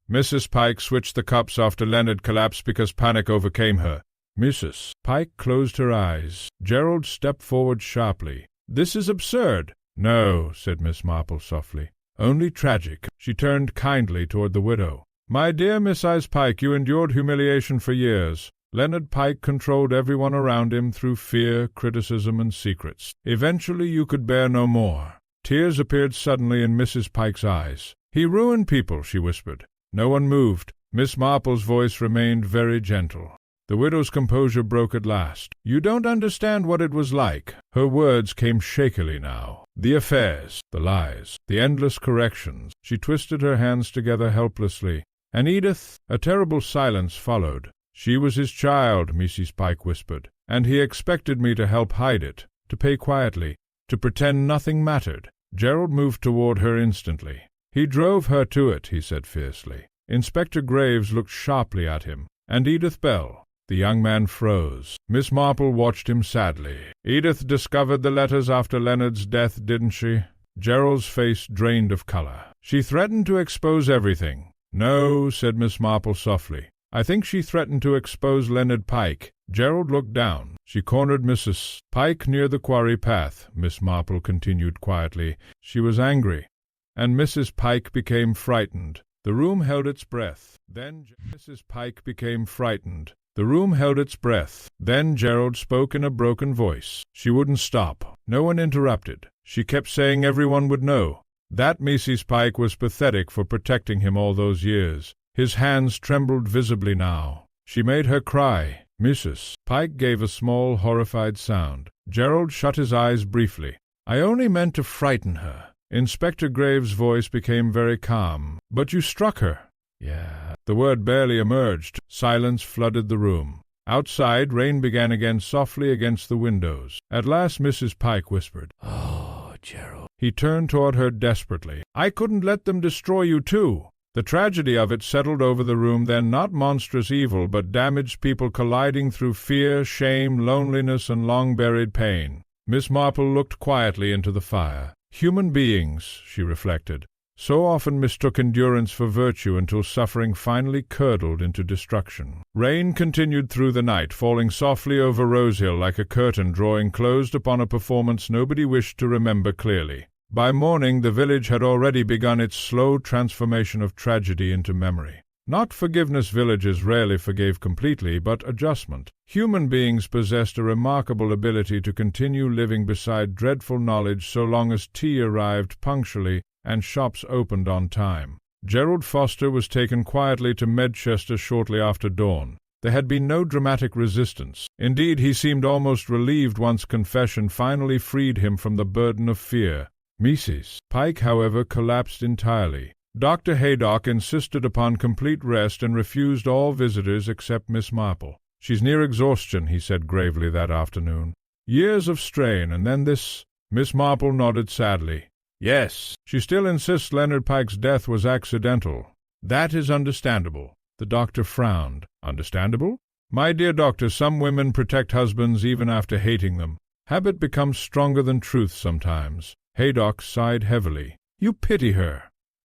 "Mrs. Pike switched the cups after Leonard collapsed because panic overcame her." Mrs. Pike closed her eyes. Gerald stepped forward sharply. "This is absurd." "No," said Miss Marple softly. "Only tragic." She turned kindly toward the widow. "My dear Mrs. Pike, you endured humiliation for years. Leonard Pike controlled everyone around him through fear, criticism, and secrets. Eventually you could bear no more. Tears appeared suddenly in Mrs. Pike's eyes. "He ruined people," she whispered. No one moved. Miss Marple's voice remained very gentle. The widow's composure broke at last. "You don't understand what it was like." Her words came shakily now. "The affairs, the lies, the endless corrections." She twisted her hands together helplessly. "And Edith?" A terrible silence followed. "She was his child," Mrs. Pike whispered, "and he expected me to help hide it, to pay quietly, to pretend nothing mattered." Gerald moved toward her instantly. "He drove her to it," he said fiercely. Inspector Graves looked sharply at him. "And Edith Bell?" The young man froze. Miss Marple watched him sadly. "Edith discovered the letters after Leonard's death, didn't she?" Gerald's face drained of color. "She threatened to expose everything." "No," said Miss Marple softly. "I think she threatened to expose Leonard Pike." Gerald looked down. "She cornered Mrs. Pike near the quarry path," Miss Marple continued quietly. "She was angry, and Mrs. Pike became frightened." The room held its breath. Then Mrs. Pike became frightened. The room held its breath. Then Gerald spoke in a broken voice. She wouldn't stop. No one interrupted. She kept saying everyone would know. That Mrs. Pike was pathetic for protecting him all those years. His hands trembled visibly now. She made her cry. Mrs. Pike gave a small, horrified sound. Gerald shut his eyes briefly. "I only meant to frighten her." Inspector Graves' voice became very calm. "But you struck her." "Yeah." The word barely emerged. Silence flooded the room. Outside, rain began again softly against the windows. At last Mrs. Pike whispered, "Oh, Gerald." He turned toward her desperately. "I couldn't let them destroy you too." The tragedy of it settled over the room then, not monstrous evil, but damaged people colliding through fear, shame, loneliness, and long-buried pain. Miss Marple looked quietly into the fire. Human beings, she reflected, so often mistook endurance for virtue until suffering finally curdled into destruction. Rain continued through the night, falling softly over Rosehill like a curtain drawing closed upon a performance nobody wished to remember clearly. By morning the village had already begun its slow transformation of tragedy into memory. Not forgiveness. Villages rarely forgave completely, but adjustment. Human beings possessed a remarkable ability to continue living beside dreadful knowledge so long as tea arrived punctually and shops opened on time. Gerald Foster was taken quietly to Medchester shortly after dawn. There had been no dramatic resistance. Indeed, he seemed almost relieved once confession finally freed him from the burden of fear. Mrs. Pike, however, collapsed entirely. Dr. Haydock insisted upon complete rest and refused all visitors except Miss Marple. "She's near exhaustion," he said gravely that afternoon. "Years of strain, and then this." Miss Marple nodded sadly. "Yes, she still insists Leonard Pike's death was accidental." "That is understandable." The doctor frowned. "Understandable?" "My dear doctor, some women protect husbands even after hating them. Habit becomes stronger than truth sometimes." Haydock sighed heavily. "You pity her."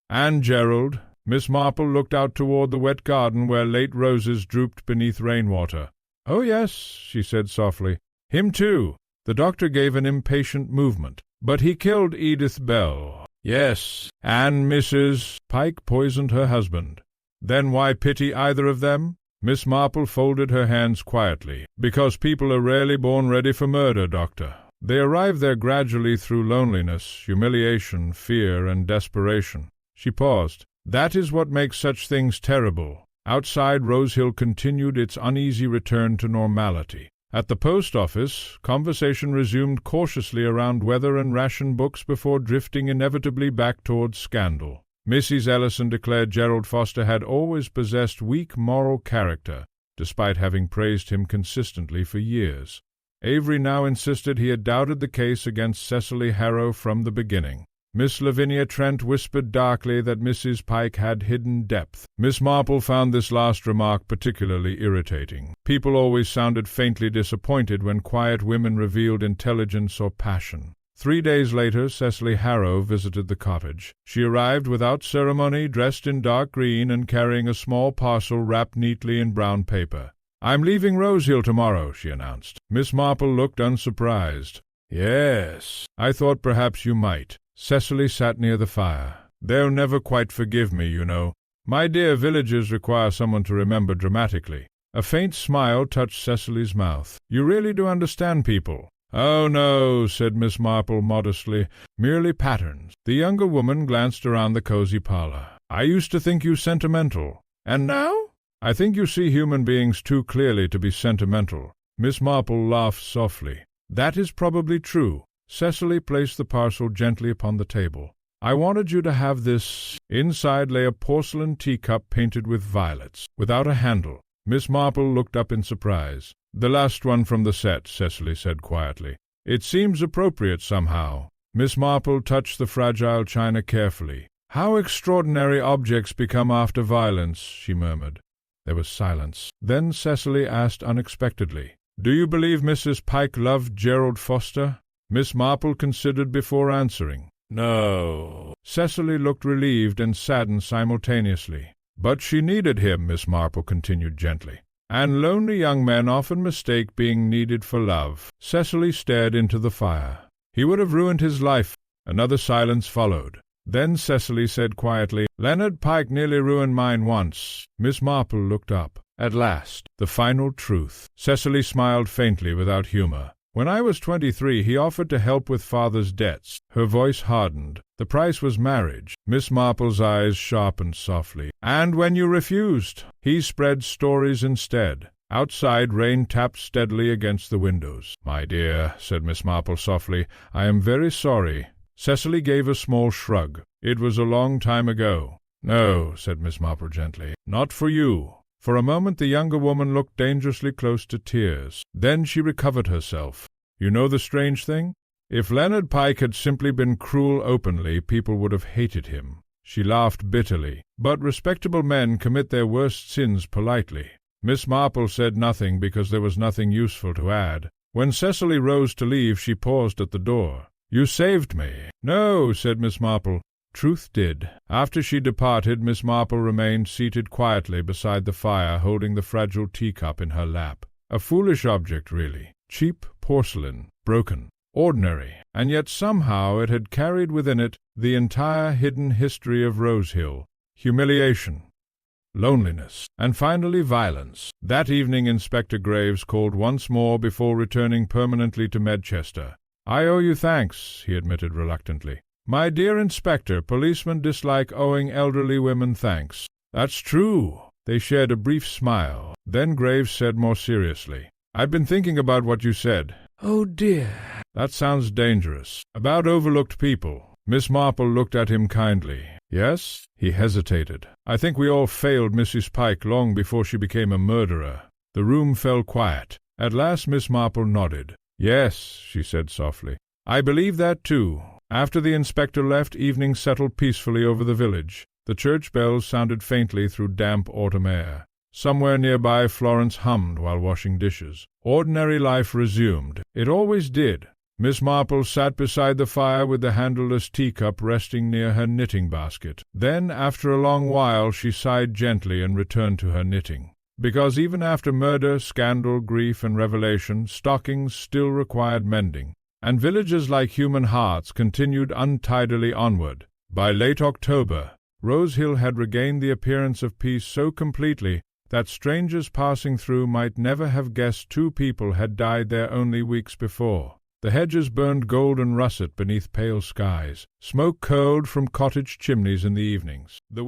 "And Gerald?" Miss Marple looked out toward the wet garden where late roses drooped beneath rainwater. "Oh, yes," she said softly. "Him too." The doctor gave an impatient movement. "But he killed Edith Bell." "Yes, and Mrs. Pike poisoned her husband." "Then why pity either of them?" Miss Marple folded her hands quietly. "Because people are rarely born ready for murder, doctor. They arrive there gradually through loneliness, humiliation, fear, and desperation." She paused. "That is what makes such things terrible." Outside, Rosehill continued its uneasy return to normality. At the post office, conversation resumed cautiously around weather and ration books before drifting inevitably back towards scandal. Mrs. Ellison declared Gerald Foster had always possessed weak moral character, despite having praised him consistently for years. Avery now insisted he had doubted the case against Cecily Harrow from the beginning. Miss Lavinia Trent whispered darkly that Mrs. Pike had hidden depth. Miss Marple found this last remark particularly irritating. People always sounded faintly disappointed when quiet women revealed intelligence or passion. 3 days later, Cecily Harrow visited the cottage. She arrived without ceremony, dressed in dark green and carrying a small parcel wrapped neatly in brown paper. "I'm leaving Rosehill tomorrow," she announced. Miss Marple looked unsurprised. "Yes, I thought perhaps you might." Cecily sat near the fire. "They'll never quite forgive me, you know. My dear, villages require someone to remember dramatically." A faint smile touched Cecily's mouth. "You really do understand people." "Oh, no," said Miss Marple modestly, "merely patterns." The younger woman glanced around the cozy parlor. "I used to think you sentimental." "And now?" "I think you see human beings too clearly to be sentimental." Miss Marple laughed softly. "That is probably true." Cecily placed the parcel gently upon the table. "I wanted you to have this." Inside lay a porcelain teacup painted with violets, without a handle. Miss Marple looked up in surprise. "The last one from the set," Cecily said quietly. "It seems appropriate somehow." Miss Marple touched the fragile china carefully. "How extraordinary objects become after violence," she murmured. There was silence. Then Cecily asked unexpectedly, "Do you believe Mrs. Pike loved Gerald Foster?" Miss Marple considered before answering. "No." Cecily looked relieved and saddened simultaneously. "But she needed him," Miss Marple continued gently. "And lonely young men often mistake being needed for love." Cecily stared into the fire. "He would have ruined his life." Another silence followed. Then Cecily said quietly, "Leonard Pike nearly ruined mine once." Miss Marple looked up. At last, the final truth. Cecily smiled faintly without humor. "When I was 23, he offered to help with father's debts." Her voice hardened. "The price was marriage." Miss Marple's eyes sharpened softly. "And when you refused, he spread stories instead." Outside, rain tapped steadily against the windows. "My dear," said Miss Marple softly, "I am very sorry." Cecily gave a small shrug. "It was a long time ago." "No," said Miss Marple gently, "not for you." For a moment the younger woman looked dangerously close to tears. Then she recovered herself. "You know the strange thing? If Leonard Pike had simply been cruel openly, people would have hated him." She laughed bitterly. "But respectable men commit their worst sins politely." Miss Marple said nothing because there was nothing useful to add. When Cecily rose to leave, she paused at the door. "You saved me." "No," said Miss Marple. Truth did. After she departed, Miss Marple remained seated quietly beside the fire, holding the fragile teacup in her lap. A foolish object, really. Cheap porcelain, broken, ordinary, and yet somehow it had carried within it the entire hidden history of Rose Hill. Humiliation, loneliness, and finally violence. That evening Inspector Graves called once more before returning permanently to Medchester. "I owe you thanks," he admitted reluctantly. "My dear Inspector, policemen dislike owing elderly women thanks." "That's true." They shared a brief smile. Then Graves said more seriously, "I've been thinking about what you said." "Oh, dear." "That sounds dangerous. About overlooked people." Miss Marple looked at him kindly. "Yes?" He hesitated. "I think we all failed Mrs. Pike long before she became a murderer." The room fell quiet. At last Miss Marple nodded. "Yes," she said softly. "I believe that too." After the inspector left, evening settled peacefully over the village. The church bells sounded faintly through damp autumn air. Somewhere nearby Florence hummed while washing dishes. Ordinary life resumed. It always did. Miss Marple sat beside the fire with the handleless teacup resting near her knitting basket. Then, after a long while, she sighed gently and returned to her knitting. Because even after murder, scandal, grief, and revelation, stockings still required mending. And villages like human hearts continued untidily onward. By late October, Rose Hill had regained the appearance of peace so completely that strangers passing through might never have guessed two people had died there only weeks before. The hedges burned golden russet beneath pale skies. Smoke curled from cottage chimneys in the evenings. The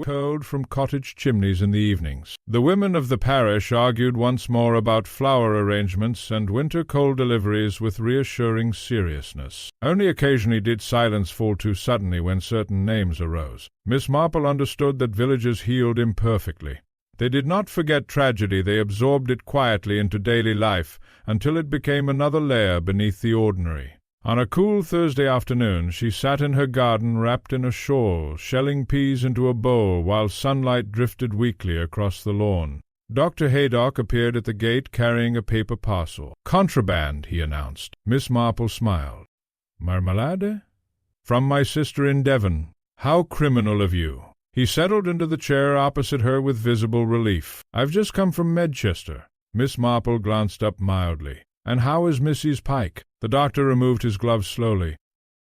women of the parish argued once more about flower arrangements and winter coal deliveries with reassuring seriousness. Only occasionally did silence fall too suddenly when certain names arose. Miss Marple understood that villages healed imperfectly. They did not forget tragedy, they absorbed it quietly into daily life, until it became another layer beneath the ordinary. On a cool Thursday afternoon she sat in her garden wrapped in a shawl, shelling peas into a bowl while sunlight drifted weakly across the lawn. Dr. Haydock appeared at the gate carrying a paper parcel. "Contraband," he announced. Miss Marple smiled. "Marmalade?" "From my sister in Devon." "How criminal of you!" He settled into the chair opposite her with visible relief. "I've just come from Medchester." Miss Marple glanced up mildly. "And how is Mrs. Pike?" The doctor removed his gloves slowly.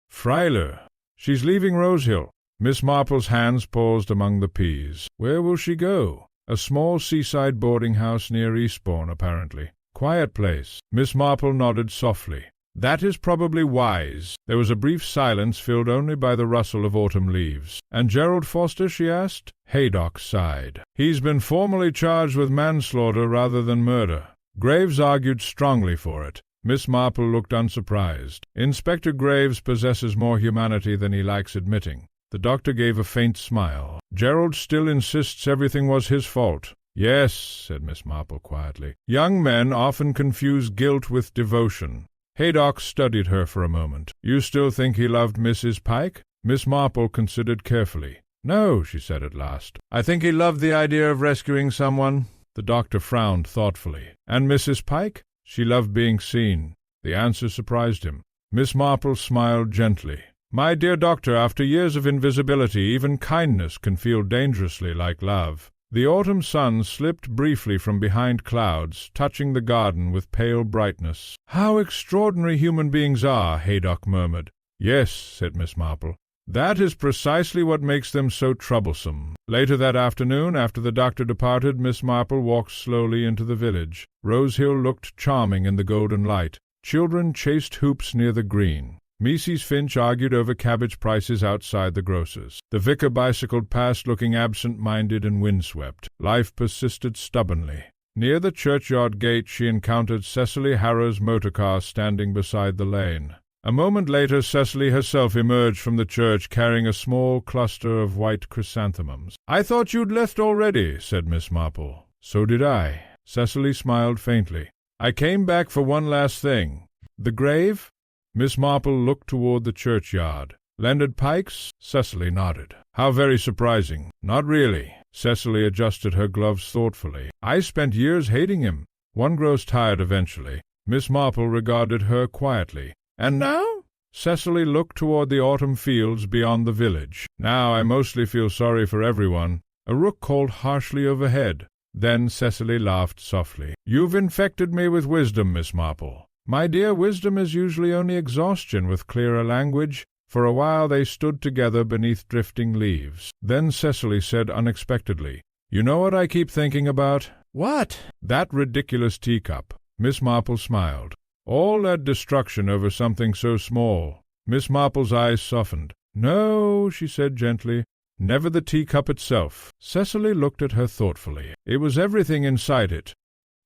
"Freiler. She's leaving Rose Hill." Miss Marple's hands paused among the peas. "Where will she go?" "A small seaside boarding-house near Eastbourne, apparently. Quiet place." Miss Marple nodded softly. "That is probably wise." There was a brief silence filled only by the rustle of autumn leaves. "And Gerald Foster?" she asked. Haydock sighed. "He's been formally charged with manslaughter rather than murder. Graves argued strongly for it." Miss Marple looked unsurprised. "Inspector Graves possesses more humanity than he likes admitting." The doctor gave a faint smile. "Gerald still insists everything was his fault." "Yes," said Miss Marple quietly. "Young men often confuse guilt with devotion." Haydock studied her for a moment. "You still think he loved Mrs. Pike?" Miss Marple considered carefully. "No," she said at last. "I think he loved the idea of rescuing someone." The doctor frowned thoughtfully. "And Mrs. Pike?" "She loved being seen." The answer surprised him. Miss Marple smiled gently. "My dear doctor, after years of invisibility, even kindness can feel dangerously like love." The autumn sun slipped briefly from behind clouds, touching the garden with pale brightness. "How extraordinary human beings are," Haydock murmured. "Yes," said Miss Marple. "That is precisely what makes them so troublesome." Later that afternoon, after the doctor departed, Miss Marple walked slowly into the village. Rosehill looked charming in the golden light. Children chased hoops near the green. Mrs. Finch argued over cabbage prices outside the grocer's. The vicar bicycled past looking absent-minded and windswept. Life persisted stubbornly. Near the churchyard gate she encountered Cecily Harrow's motor car standing beside the lane. A moment later Cecily herself emerged from the church carrying a small cluster of white chrysanthemums. "I thought you'd left already," said Miss Marple. "So did I." Cecily smiled faintly. "I came back for one last thing." "The grave?" Miss Marple looked toward the churchyard. "Leonard Pike's?" Cecily nodded. "How very surprising." "Not really." Cecily adjusted her gloves thoughtfully. "I spent years hating him. One grows tired eventually." Miss Marple regarded her quietly. "And now?" Cecily looked toward the autumn fields beyond the village. "Now I mostly feel sorry for everyone." A rook called harshly overhead. Then Cecily laughed softly. "You've infected me with wisdom, Miss Marple." "My dear, wisdom is usually only exhaustion with clearer language." For a while they stood together beneath drifting leaves. Then Cecily said unexpectedly, "You know what I keep thinking about?" "What?" "That ridiculous teacup." Miss Marple smiled. "All that destruction over something so small." Miss Marple's eyes softened. "No," she said gently, "never the teacup itself." Cecily looked at her thoughtfully. "It was everything inside it.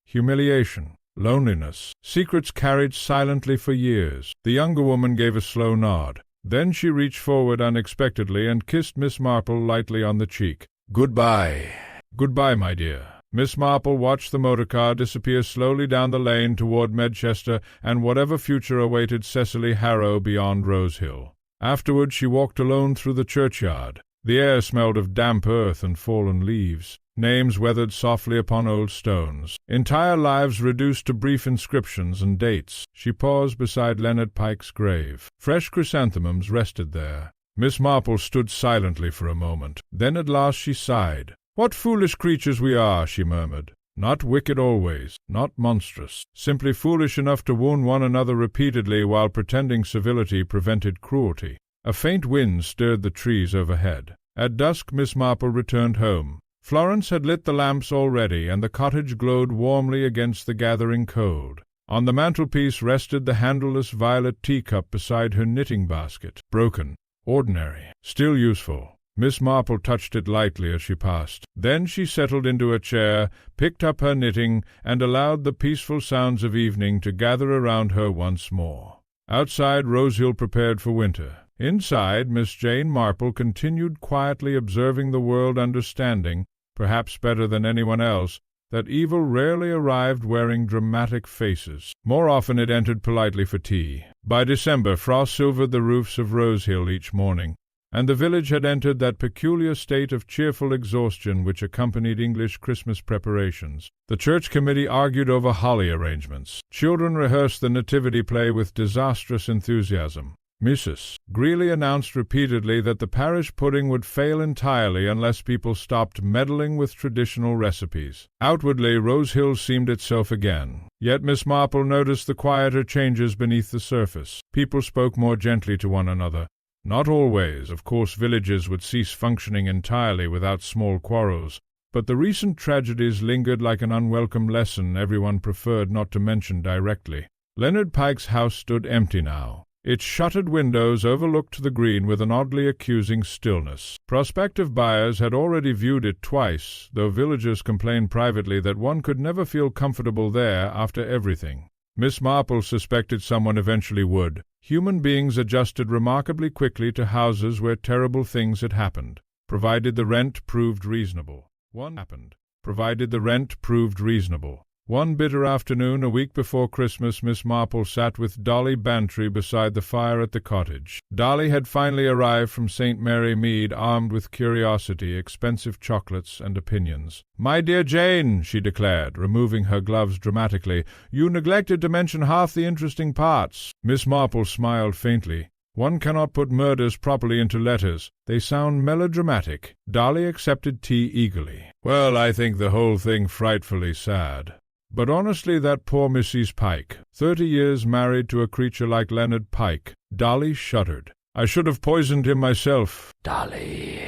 Humiliation. Loneliness. Secrets carried silently for years." The younger woman gave a slow nod. Then she reached forward unexpectedly and kissed Miss Marple lightly on the cheek. "Goodbye." "Goodbye, my dear." Miss Marple watched the motor-car disappear slowly down the lane toward Medchester and whatever future awaited Cecily Harrow beyond Rosehill. Afterward she walked alone through the churchyard. The air smelled of damp earth and fallen leaves. Names weathered softly upon old stones. Entire lives reduced to brief inscriptions and dates. She paused beside Leonard Pike's grave. Fresh chrysanthemums rested there. Miss Marple stood silently for a moment. Then at last she sighed. "What foolish creatures we are," she murmured. "Not wicked always, not monstrous, simply foolish enough to wound one another repeatedly while pretending civility prevented cruelty." A faint wind stirred the trees overhead. At dusk Miss Marple returned home. Florence had lit the lamps already, and the cottage glowed warmly against the gathering cold. On the mantelpiece rested the handleless violet teacup beside her knitting-basket, broken, ordinary, still useful. Miss Marple touched it lightly as she passed. Then she settled into a chair, picked up her knitting, and allowed the peaceful sounds of evening to gather around her once more. Outside, Rosehill prepared for winter. Inside, Miss Jane Marple continued quietly observing the world, understanding, perhaps better than anyone else, that evil rarely arrived wearing dramatic faces. More often it entered politely for tea. By December, frost silvered the roofs of Rosehill each morning, and the village had entered that peculiar state of cheerful exhaustion which accompanied English Christmas preparations. The church committee argued over holly arrangements. Children rehearsed the nativity play with disastrous enthusiasm. Mrs. Greeley announced repeatedly that the parish pudding would fail entirely unless people stopped meddling with traditional recipes. Outwardly, Rosehill seemed itself again. Yet Miss Marple noticed the quieter changes beneath the surface. People spoke more gently to one another. Not always, of course, villages would cease functioning entirely without small quarrels, but the recent tragedies lingered like an unwelcome lesson everyone preferred not to mention directly. Leonard Pike's house stood empty now. Its shuttered windows overlooked the green with an oddly accusing stillness. Prospective buyers had already viewed it twice, though villagers complained privately that one could never feel comfortable there after everything. Miss Marple suspected someone eventually would. Human beings adjusted remarkably quickly to houses where terrible things had happened, provided the rent proved reasonable. One bitter afternoon, a week before Christmas, Miss Marple sat with Dolly Bantry beside the fire at the cottage. Dolly had finally arrived from St. Mary Mead, armed with curiosity, expensive chocolates, and opinions. "My dear Jane," she declared, removing her gloves dramatically, "you neglected to mention half the interesting parts." Miss Marple smiled faintly. "One cannot put murders properly into letters. They sound melodramatic." Dolly accepted tea eagerly. "Well, I think the whole thing frightfully sad. But honestly, that poor Mrs. Pike, 30 years married to a creature like Leonard Pike." Dolly shuddered. "I should have poisoned him myself." Dolly.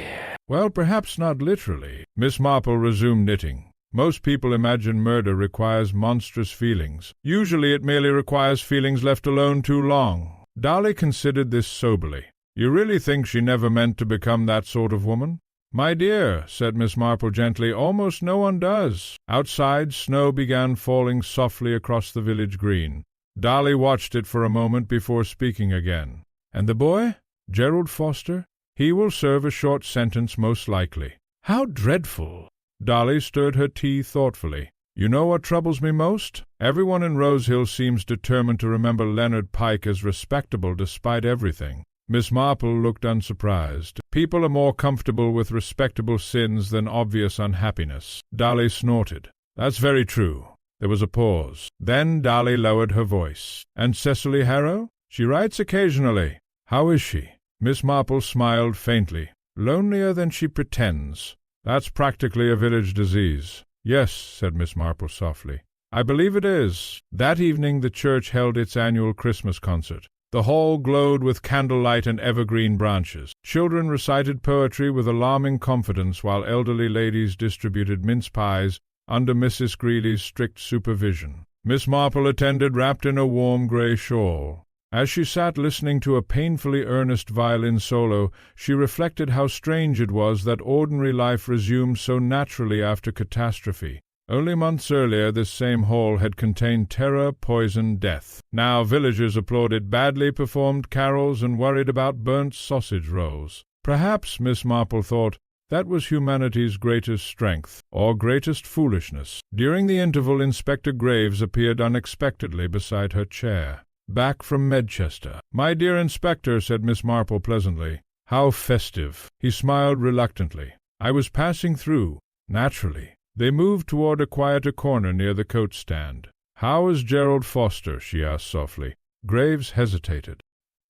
"Well, perhaps not literally." Miss Marple resumed knitting. "Most people imagine murder requires monstrous feelings. Usually it merely requires feelings left alone too long." Dolly considered this soberly. "You really think she never meant to become that sort of woman?" "My dear," said Miss Marple gently, "almost no one does." Outside, snow began falling softly across the village green. Dolly watched it for a moment before speaking again. "And the boy? Gerald Foster? He will serve a short sentence most likely." "How dreadful!" Dolly stirred her tea thoughtfully. "You know what troubles me most? Everyone in Rosehill seems determined to remember Leonard Pike as respectable despite everything." Miss Marple looked unsurprised. "People are more comfortable with respectable sins than obvious unhappiness." Dolly snorted. "That's very true." There was a pause. Then Dolly lowered her voice. "And Cecily Harrow? She writes occasionally. How is she?" Miss Marple smiled faintly. "Lonelier than she pretends. That's practically a village disease." "Yes," said Miss Marple softly. "I believe it is." That evening the church held its annual Christmas concert. The hall glowed with candlelight and evergreen branches. Children recited poetry with alarming confidence, while elderly ladies distributed mince pies under Mrs. Greeley's strict supervision. Miss Marple attended wrapped in a warm grey shawl. As she sat listening to a painfully earnest violin solo, she reflected how strange it was that ordinary life resumed so naturally after catastrophe. Only months earlier this same hall had contained terror, poison, death. Now villagers applauded badly performed carols and worried about burnt sausage rolls. Perhaps, Miss Marple thought, that was humanity's greatest strength, or greatest foolishness. During the interval, Inspector Graves appeared unexpectedly beside her chair. "Back from Medchester." "My dear Inspector," said Miss Marple pleasantly. "How festive." He smiled reluctantly. "I was passing through." "Naturally." They moved toward a quieter corner near the coat-stand. "How is Gerald Foster?" she asked softly. Graves hesitated.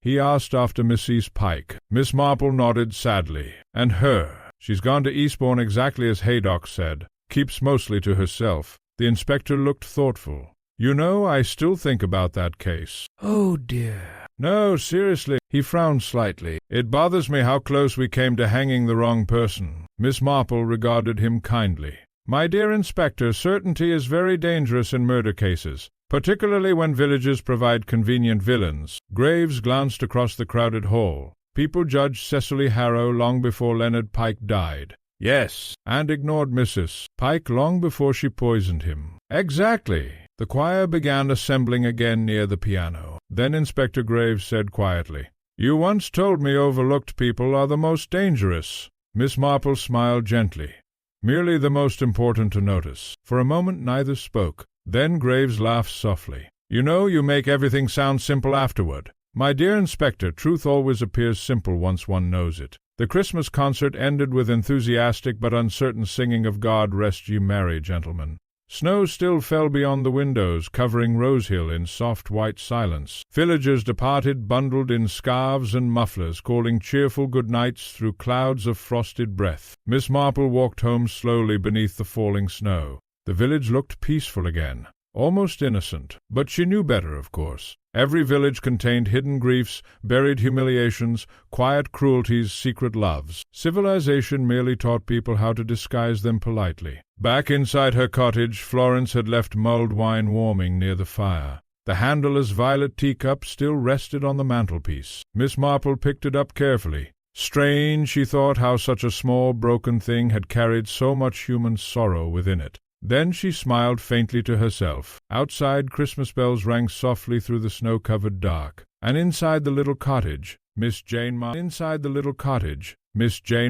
"He asked after Mrs. Pike." Miss Marple nodded sadly. "And her? She's gone to Eastbourne exactly as Haydock said. Keeps mostly to herself." The inspector looked thoughtful. "You know, I still think about that case." "Oh, dear." "No, seriously." He frowned slightly. "It bothers me how close we came to hanging the wrong person." Miss Marple regarded him kindly. "My dear Inspector, certainty is very dangerous in murder cases, particularly when villages provide convenient villains." Graves glanced across the crowded hall. "People judged Cecily Harrow long before Leonard Pike died." "Yes, and ignored Mrs. Pike long before she poisoned him." "Exactly." The choir began assembling again near the piano. Then Inspector Graves said quietly, "You once told me overlooked people are the most dangerous." Miss Marple smiled gently. "Merely the most important to notice." For a moment neither spoke. Then Graves laughed softly. "You know, you make everything sound simple afterward." "My dear Inspector, truth always appears simple once one knows it." The Christmas concert ended with enthusiastic but uncertain singing of "God Rest Ye Merry Gentlemen." Snow still fell beyond the windows, covering Rosehill in soft white silence. Villagers departed bundled in scarves and mufflers, calling cheerful good nights through clouds of frosted breath. Miss Marple walked home slowly beneath the falling snow. The village looked peaceful again, almost innocent, but she knew better, of course. Every village contained hidden griefs, buried humiliations, quiet cruelties, secret loves. Civilization merely taught people how to disguise them politely. Back inside her cottage, Florence had left mulled wine warming near the fire. The handleless violet teacup still rested on the mantelpiece. Miss Marple picked it up carefully. Strange, she thought, how such a small broken thing had carried so much human sorrow within it. Then she smiled faintly to herself. Outside, Christmas bells rang softly through the snow-covered dark, and inside the little cottage, Miss Jane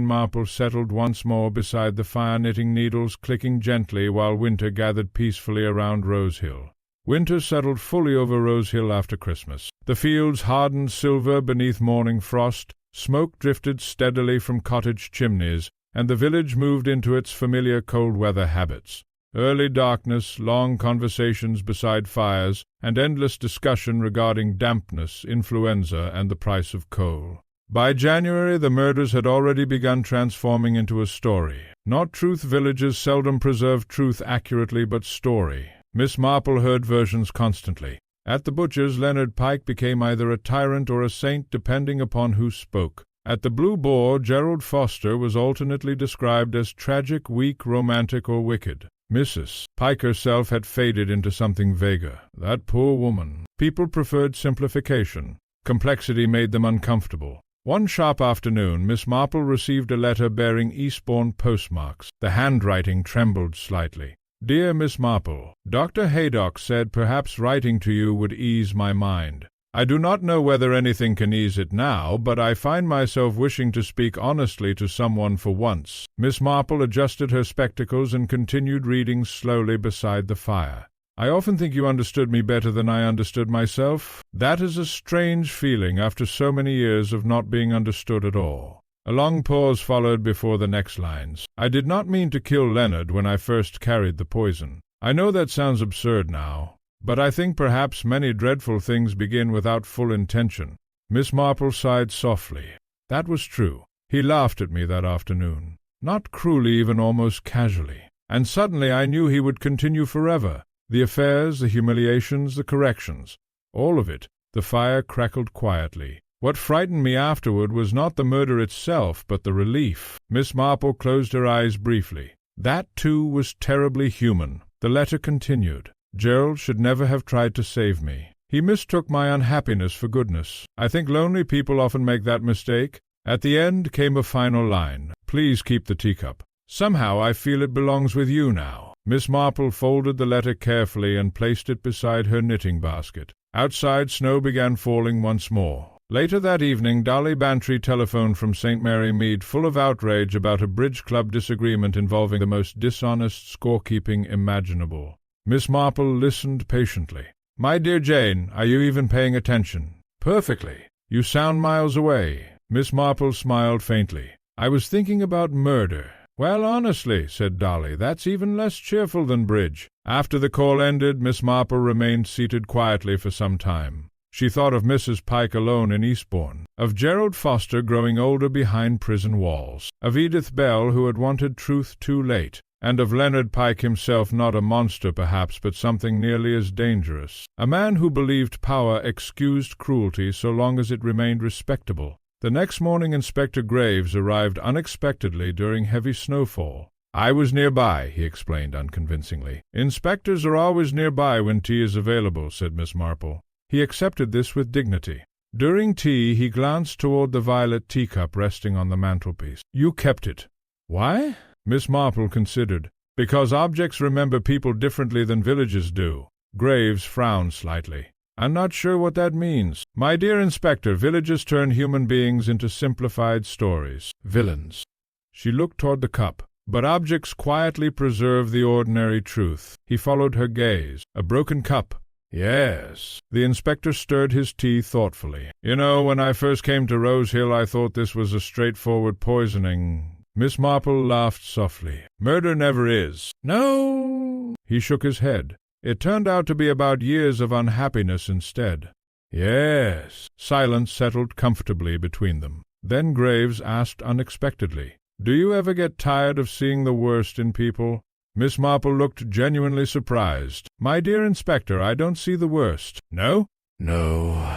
Marple settled once more beside the fire, knitting needles clicking gently while winter gathered peacefully around Rose Hill. Winter settled fully over Rose Hill after Christmas. The fields hardened silver beneath morning frost, smoke drifted steadily from cottage chimneys, and the village moved into its familiar cold-weather habits. Early darkness, long conversations beside fires, and endless discussion regarding dampness, influenza, and the price of coal. By January, the murders had already begun transforming into a story. Not truth, villages seldom preserve truth accurately, but story. Miss Marple heard versions constantly. At the butcher's, Leonard Pike became either a tyrant or a saint, depending upon who spoke. At the Blue Boar, Gerald Foster was alternately described as tragic, weak, romantic, or wicked. Mrs. Pike herself had faded into something vaguer. That poor woman. People preferred simplification. Complexity made them uncomfortable. One sharp afternoon, Miss Marple received a letter bearing Eastbourne postmarks. The handwriting trembled slightly. "Dear Miss Marple, Dr. Haydock said perhaps writing to you would ease my mind. I do not know whether anything can ease it now, but I find myself wishing to speak honestly to someone for once." Miss Marple adjusted her spectacles and continued reading slowly beside the fire. "I often think you understood me better than I understood myself. That is a strange feeling after so many years of not being understood at all." A long pause followed before the next lines. "I did not mean to kill Leonard when I first carried the poison. I know that sounds absurd now, but I think perhaps many dreadful things begin without full intention." Miss Marple sighed softly. That was true. He laughed at me that afternoon. Not cruelly, even almost casually. And suddenly I knew he would continue forever. The affairs, the humiliations, the corrections. All of it. The fire crackled quietly. What frightened me afterward was not the murder itself, but the relief. Miss Marple closed her eyes briefly. That, too, was terribly human. The letter continued. "Gerald should never have tried to save me. He mistook my unhappiness for goodness. I think lonely people often make that mistake." At the end came a final line. "Please keep the teacup. Somehow I feel it belongs with you now." Miss Marple folded the letter carefully and placed it beside her knitting basket. Outside, snow began falling once more. Later that evening, Dolly Bantry telephoned from St. Mary Mead, full of outrage about a bridge club disagreement involving the most dishonest scorekeeping imaginable. Miss Marple listened patiently. "My dear Jane, are you even paying attention?" "Perfectly. You sound miles away." Miss Marple smiled faintly. "I was thinking about murder." "Well, honestly," said Dolly, "that's even less cheerful than bridge." After the call ended, Miss Marple remained seated quietly for some time. She thought of Mrs. Pike alone in Eastbourne, of Gerald Foster growing older behind prison walls, of Edith Bell who had wanted truth too late, and of Leonard Pike himself, not a monster perhaps, but something nearly as dangerous, a man who believed power excused cruelty so long as it remained respectable. The next morning Inspector Graves arrived unexpectedly during heavy snowfall. "I was nearby," he explained unconvincingly. "Inspectors are always nearby when tea is available," said Miss Marple. He accepted this with dignity. During tea he glanced toward the violet teacup resting on the mantelpiece. "You kept it." "Why?" Miss Marple considered. "Because objects remember people differently than villages do." Graves frowned slightly. "I'm not sure what that means." "My dear Inspector, villages turn human beings into simplified stories. Villains." She looked toward the cup. "But objects quietly preserve the ordinary truth." He followed her gaze. "A broken cup." "Yes." The inspector stirred his tea thoughtfully. "You know, when I first came to Rose Hill I thought this was a straightforward poisoning." Miss Marple laughed softly. "Murder never is." "No." He shook his head. "It turned out to be about years of unhappiness instead." "Yes." Silence settled comfortably between them. Then Graves asked unexpectedly, "Do you ever get tired of seeing the worst in people?" Miss Marple looked genuinely surprised. "My dear Inspector, I don't see the worst." "No?" "No."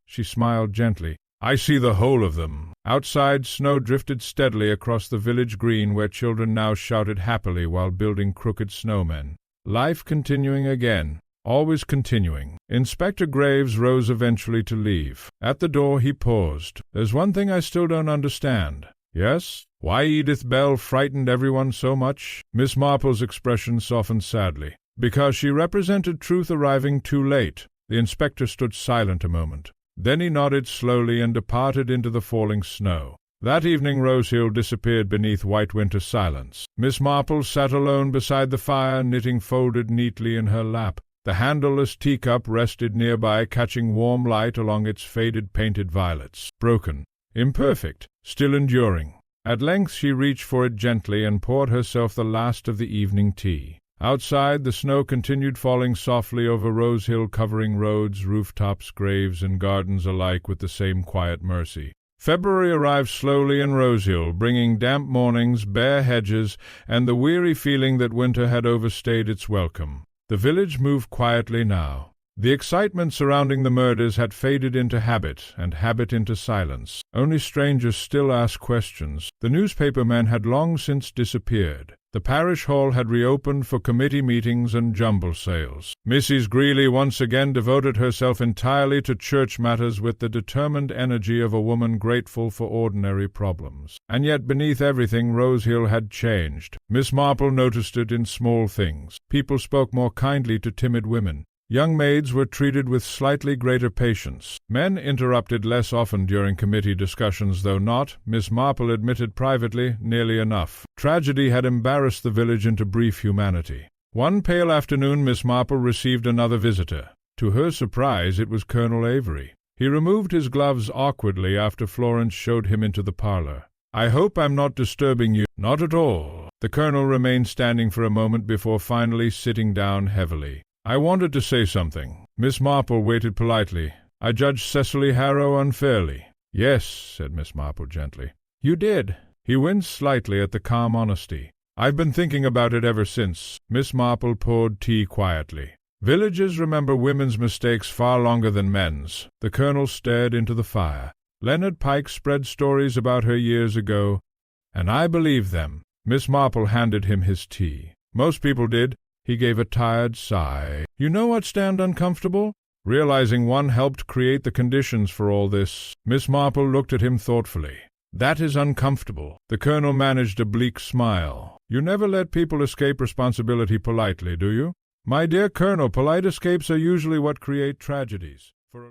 She smiled gently. "I see the whole of them." Outside, snow drifted steadily across the village green where children now shouted happily while building crooked snowmen. Life continuing again. always continuing. Inspector Graves rose eventually to leave. At the door he paused. "There's one thing I still don't understand." "Yes? Why Edith Bell frightened everyone so much?" Miss Marple's expression softened sadly. "Because she represented truth arriving too late." The inspector stood silent a moment. Then he nodded slowly and departed into the falling snow. That evening Rosehill disappeared beneath white winter silence. Miss Marple sat alone beside the fire, knitting folded neatly in her lap. The handleless teacup rested nearby, catching warm light along its faded painted violets. Broken, imperfect, still enduring. At length she reached for it gently and poured herself the last of the evening tea. Outside, the snow continued falling softly over Rosehill, covering roads, rooftops, graves, and gardens alike with the same quiet mercy. February arrived slowly in Rosehill, bringing damp mornings, bare hedges, and the weary feeling that winter had overstayed its welcome. The village moved quietly now. The excitement surrounding the murders had faded into habit, and habit into silence. Only strangers still asked questions. The newspaper men had long since disappeared. The parish hall had reopened for committee meetings and jumble sales. Mrs. Greeley once again devoted herself entirely to church matters with the determined energy of a woman grateful for ordinary problems. And yet beneath everything Rosehill had changed. Miss Marple noticed it in small things. People spoke more kindly to timid women. Young maids were treated with slightly greater patience. Men interrupted less often during committee discussions, though not, Miss Marple admitted privately, nearly enough. Tragedy had embarrassed the village into brief humanity. One pale afternoon Miss Marple received another visitor. To her surprise, it was Colonel Avery. He removed his gloves awkwardly after Florence showed him into the parlor. "I hope I'm not disturbing you." "Not at all." The colonel remained standing for a moment before finally sitting down heavily. "I wanted to say something." Miss Marple waited politely. "I judged Cecily Harrow unfairly." "Yes," said Miss Marple gently. "You did." He winced slightly at the calm honesty. "I've been thinking about it ever since." Miss Marple poured tea quietly. "Villages remember women's mistakes far longer than men's." The colonel stared into the fire. "Leonard Pike spread stories about her years ago, and I believed them." Miss Marple handed him his tea. "Most people did." He gave a tired sigh. "You know what stand uncomfortable?" Realizing one helped create the conditions for all this, Miss Marple looked at him thoughtfully. "That is uncomfortable." The colonel managed a bleak smile. "You never let people escape responsibility politely, do you?" "My dear Colonel, polite escapes are usually what create tragedies." For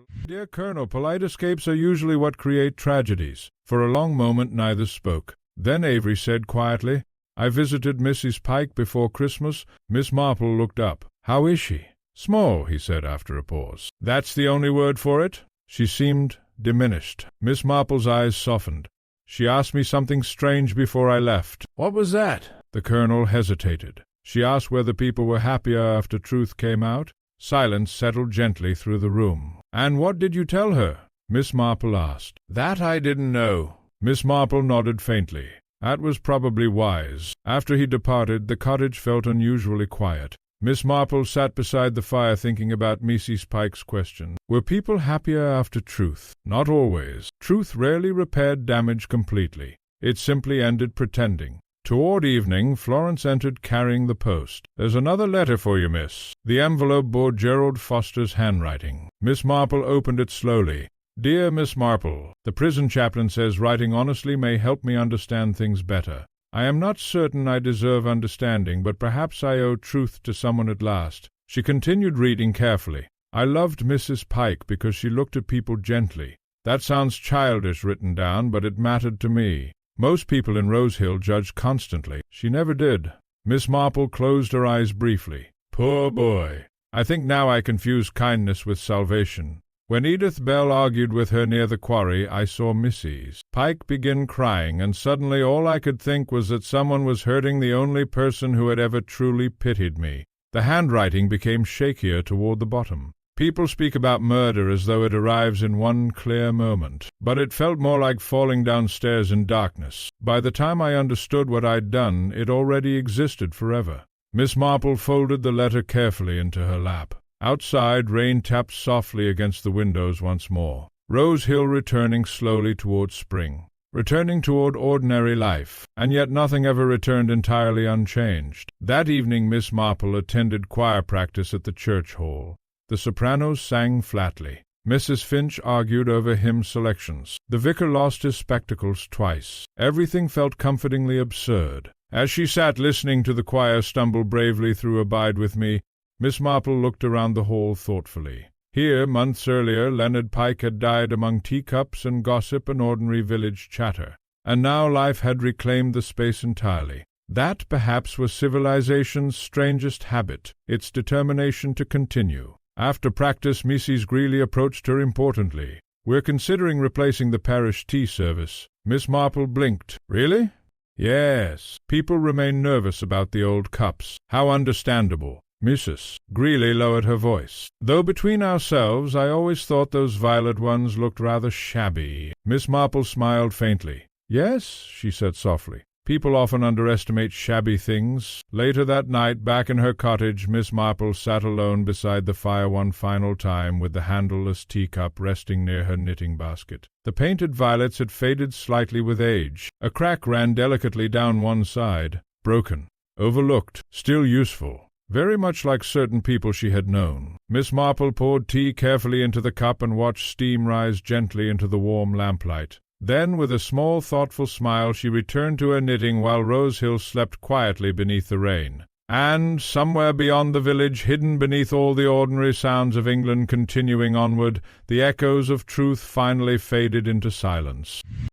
a long moment neither spoke. Then Avery said quietly, "I visited Mrs. Pike before Christmas." Miss Marple looked up. "How is she?" "Small," he said after a pause. "That's the only word for it?" She seemed diminished. Miss Marple's eyes softened. "She asked me something strange before I left." "What was that?" The colonel hesitated. "She asked whether people were happier after truth came out." Silence settled gently through the room. "And what did you tell her?" Miss Marple asked. "That I didn't know." Miss Marple nodded faintly. That was probably wise. After he departed, the cottage felt unusually quiet. Miss Marple sat beside the fire thinking about Mrs. Pike's question. Were people happier after truth? Not always. Truth rarely repaired damage completely. It simply ended pretending. Toward evening, Florence entered carrying the post. "There's another letter for you, miss." The envelope bore Gerald Foster's handwriting. Miss Marple opened it slowly. "Dear Miss Marple, the prison chaplain says writing honestly may help me understand things better. I am not certain I deserve understanding, but perhaps I owe truth to someone at last." She continued reading carefully. "I loved Mrs. Pike because she looked at people gently. That sounds childish written down, but it mattered to me. Most people in Rosehill judged constantly. She never did." Miss Marple closed her eyes briefly. "Poor boy. I think now I confuse kindness with salvation. When Edith Bell argued with her near the quarry, I saw Mrs. Pike begin crying, and suddenly all I could think was that someone was hurting the only person who had ever truly pitied me." The handwriting became shakier toward the bottom. "People speak about murder as though it arrives in one clear moment, but it felt more like falling downstairs in darkness. By the time I understood what I'd done, it already existed forever." Miss Marple folded the letter carefully into her lap. Outside, rain tapped softly against the windows once more. Rosehill returning slowly towards spring. returning toward ordinary life, and yet nothing ever returned entirely unchanged. That evening Miss Marple attended choir practice at the church hall. The sopranos sang flatly. Mrs. Finch argued over hymn selections. The vicar lost his spectacles twice. Everything felt comfortingly absurd. As she sat listening to the choir stumble bravely through Abide With Me, Miss Marple looked around the hall thoughtfully. Here, months earlier, Leonard Pike had died among teacups and gossip and ordinary village chatter, and now life had reclaimed the space entirely. That, perhaps, was civilization's strangest habit, its determination to continue. After practice, Mrs. Greeley approached her importantly. "We're considering replacing the parish tea service." Miss Marple blinked. "Really?" "Yes. People remain nervous about the old cups. How understandable." Mrs. Greeley lowered her voice. "Though between ourselves, I always thought those violet ones looked rather shabby." Miss Marple smiled faintly. "Yes," she said softly. "People often underestimate shabby things." Later that night, back in her cottage, Miss Marple sat alone beside the fire one final time, with the handleless teacup resting near her knitting basket. The painted violets had faded slightly with age. A crack ran delicately down one side, broken, overlooked, still useful. Very much like certain people she had known. Miss Marple poured tea carefully into the cup and watched steam rise gently into the warm lamplight. Then, with a small, thoughtful smile, she returned to her knitting while Rosehill slept quietly beneath the rain. And, somewhere beyond the village, hidden beneath all the ordinary sounds of England continuing onward, the echoes of truth finally faded into silence.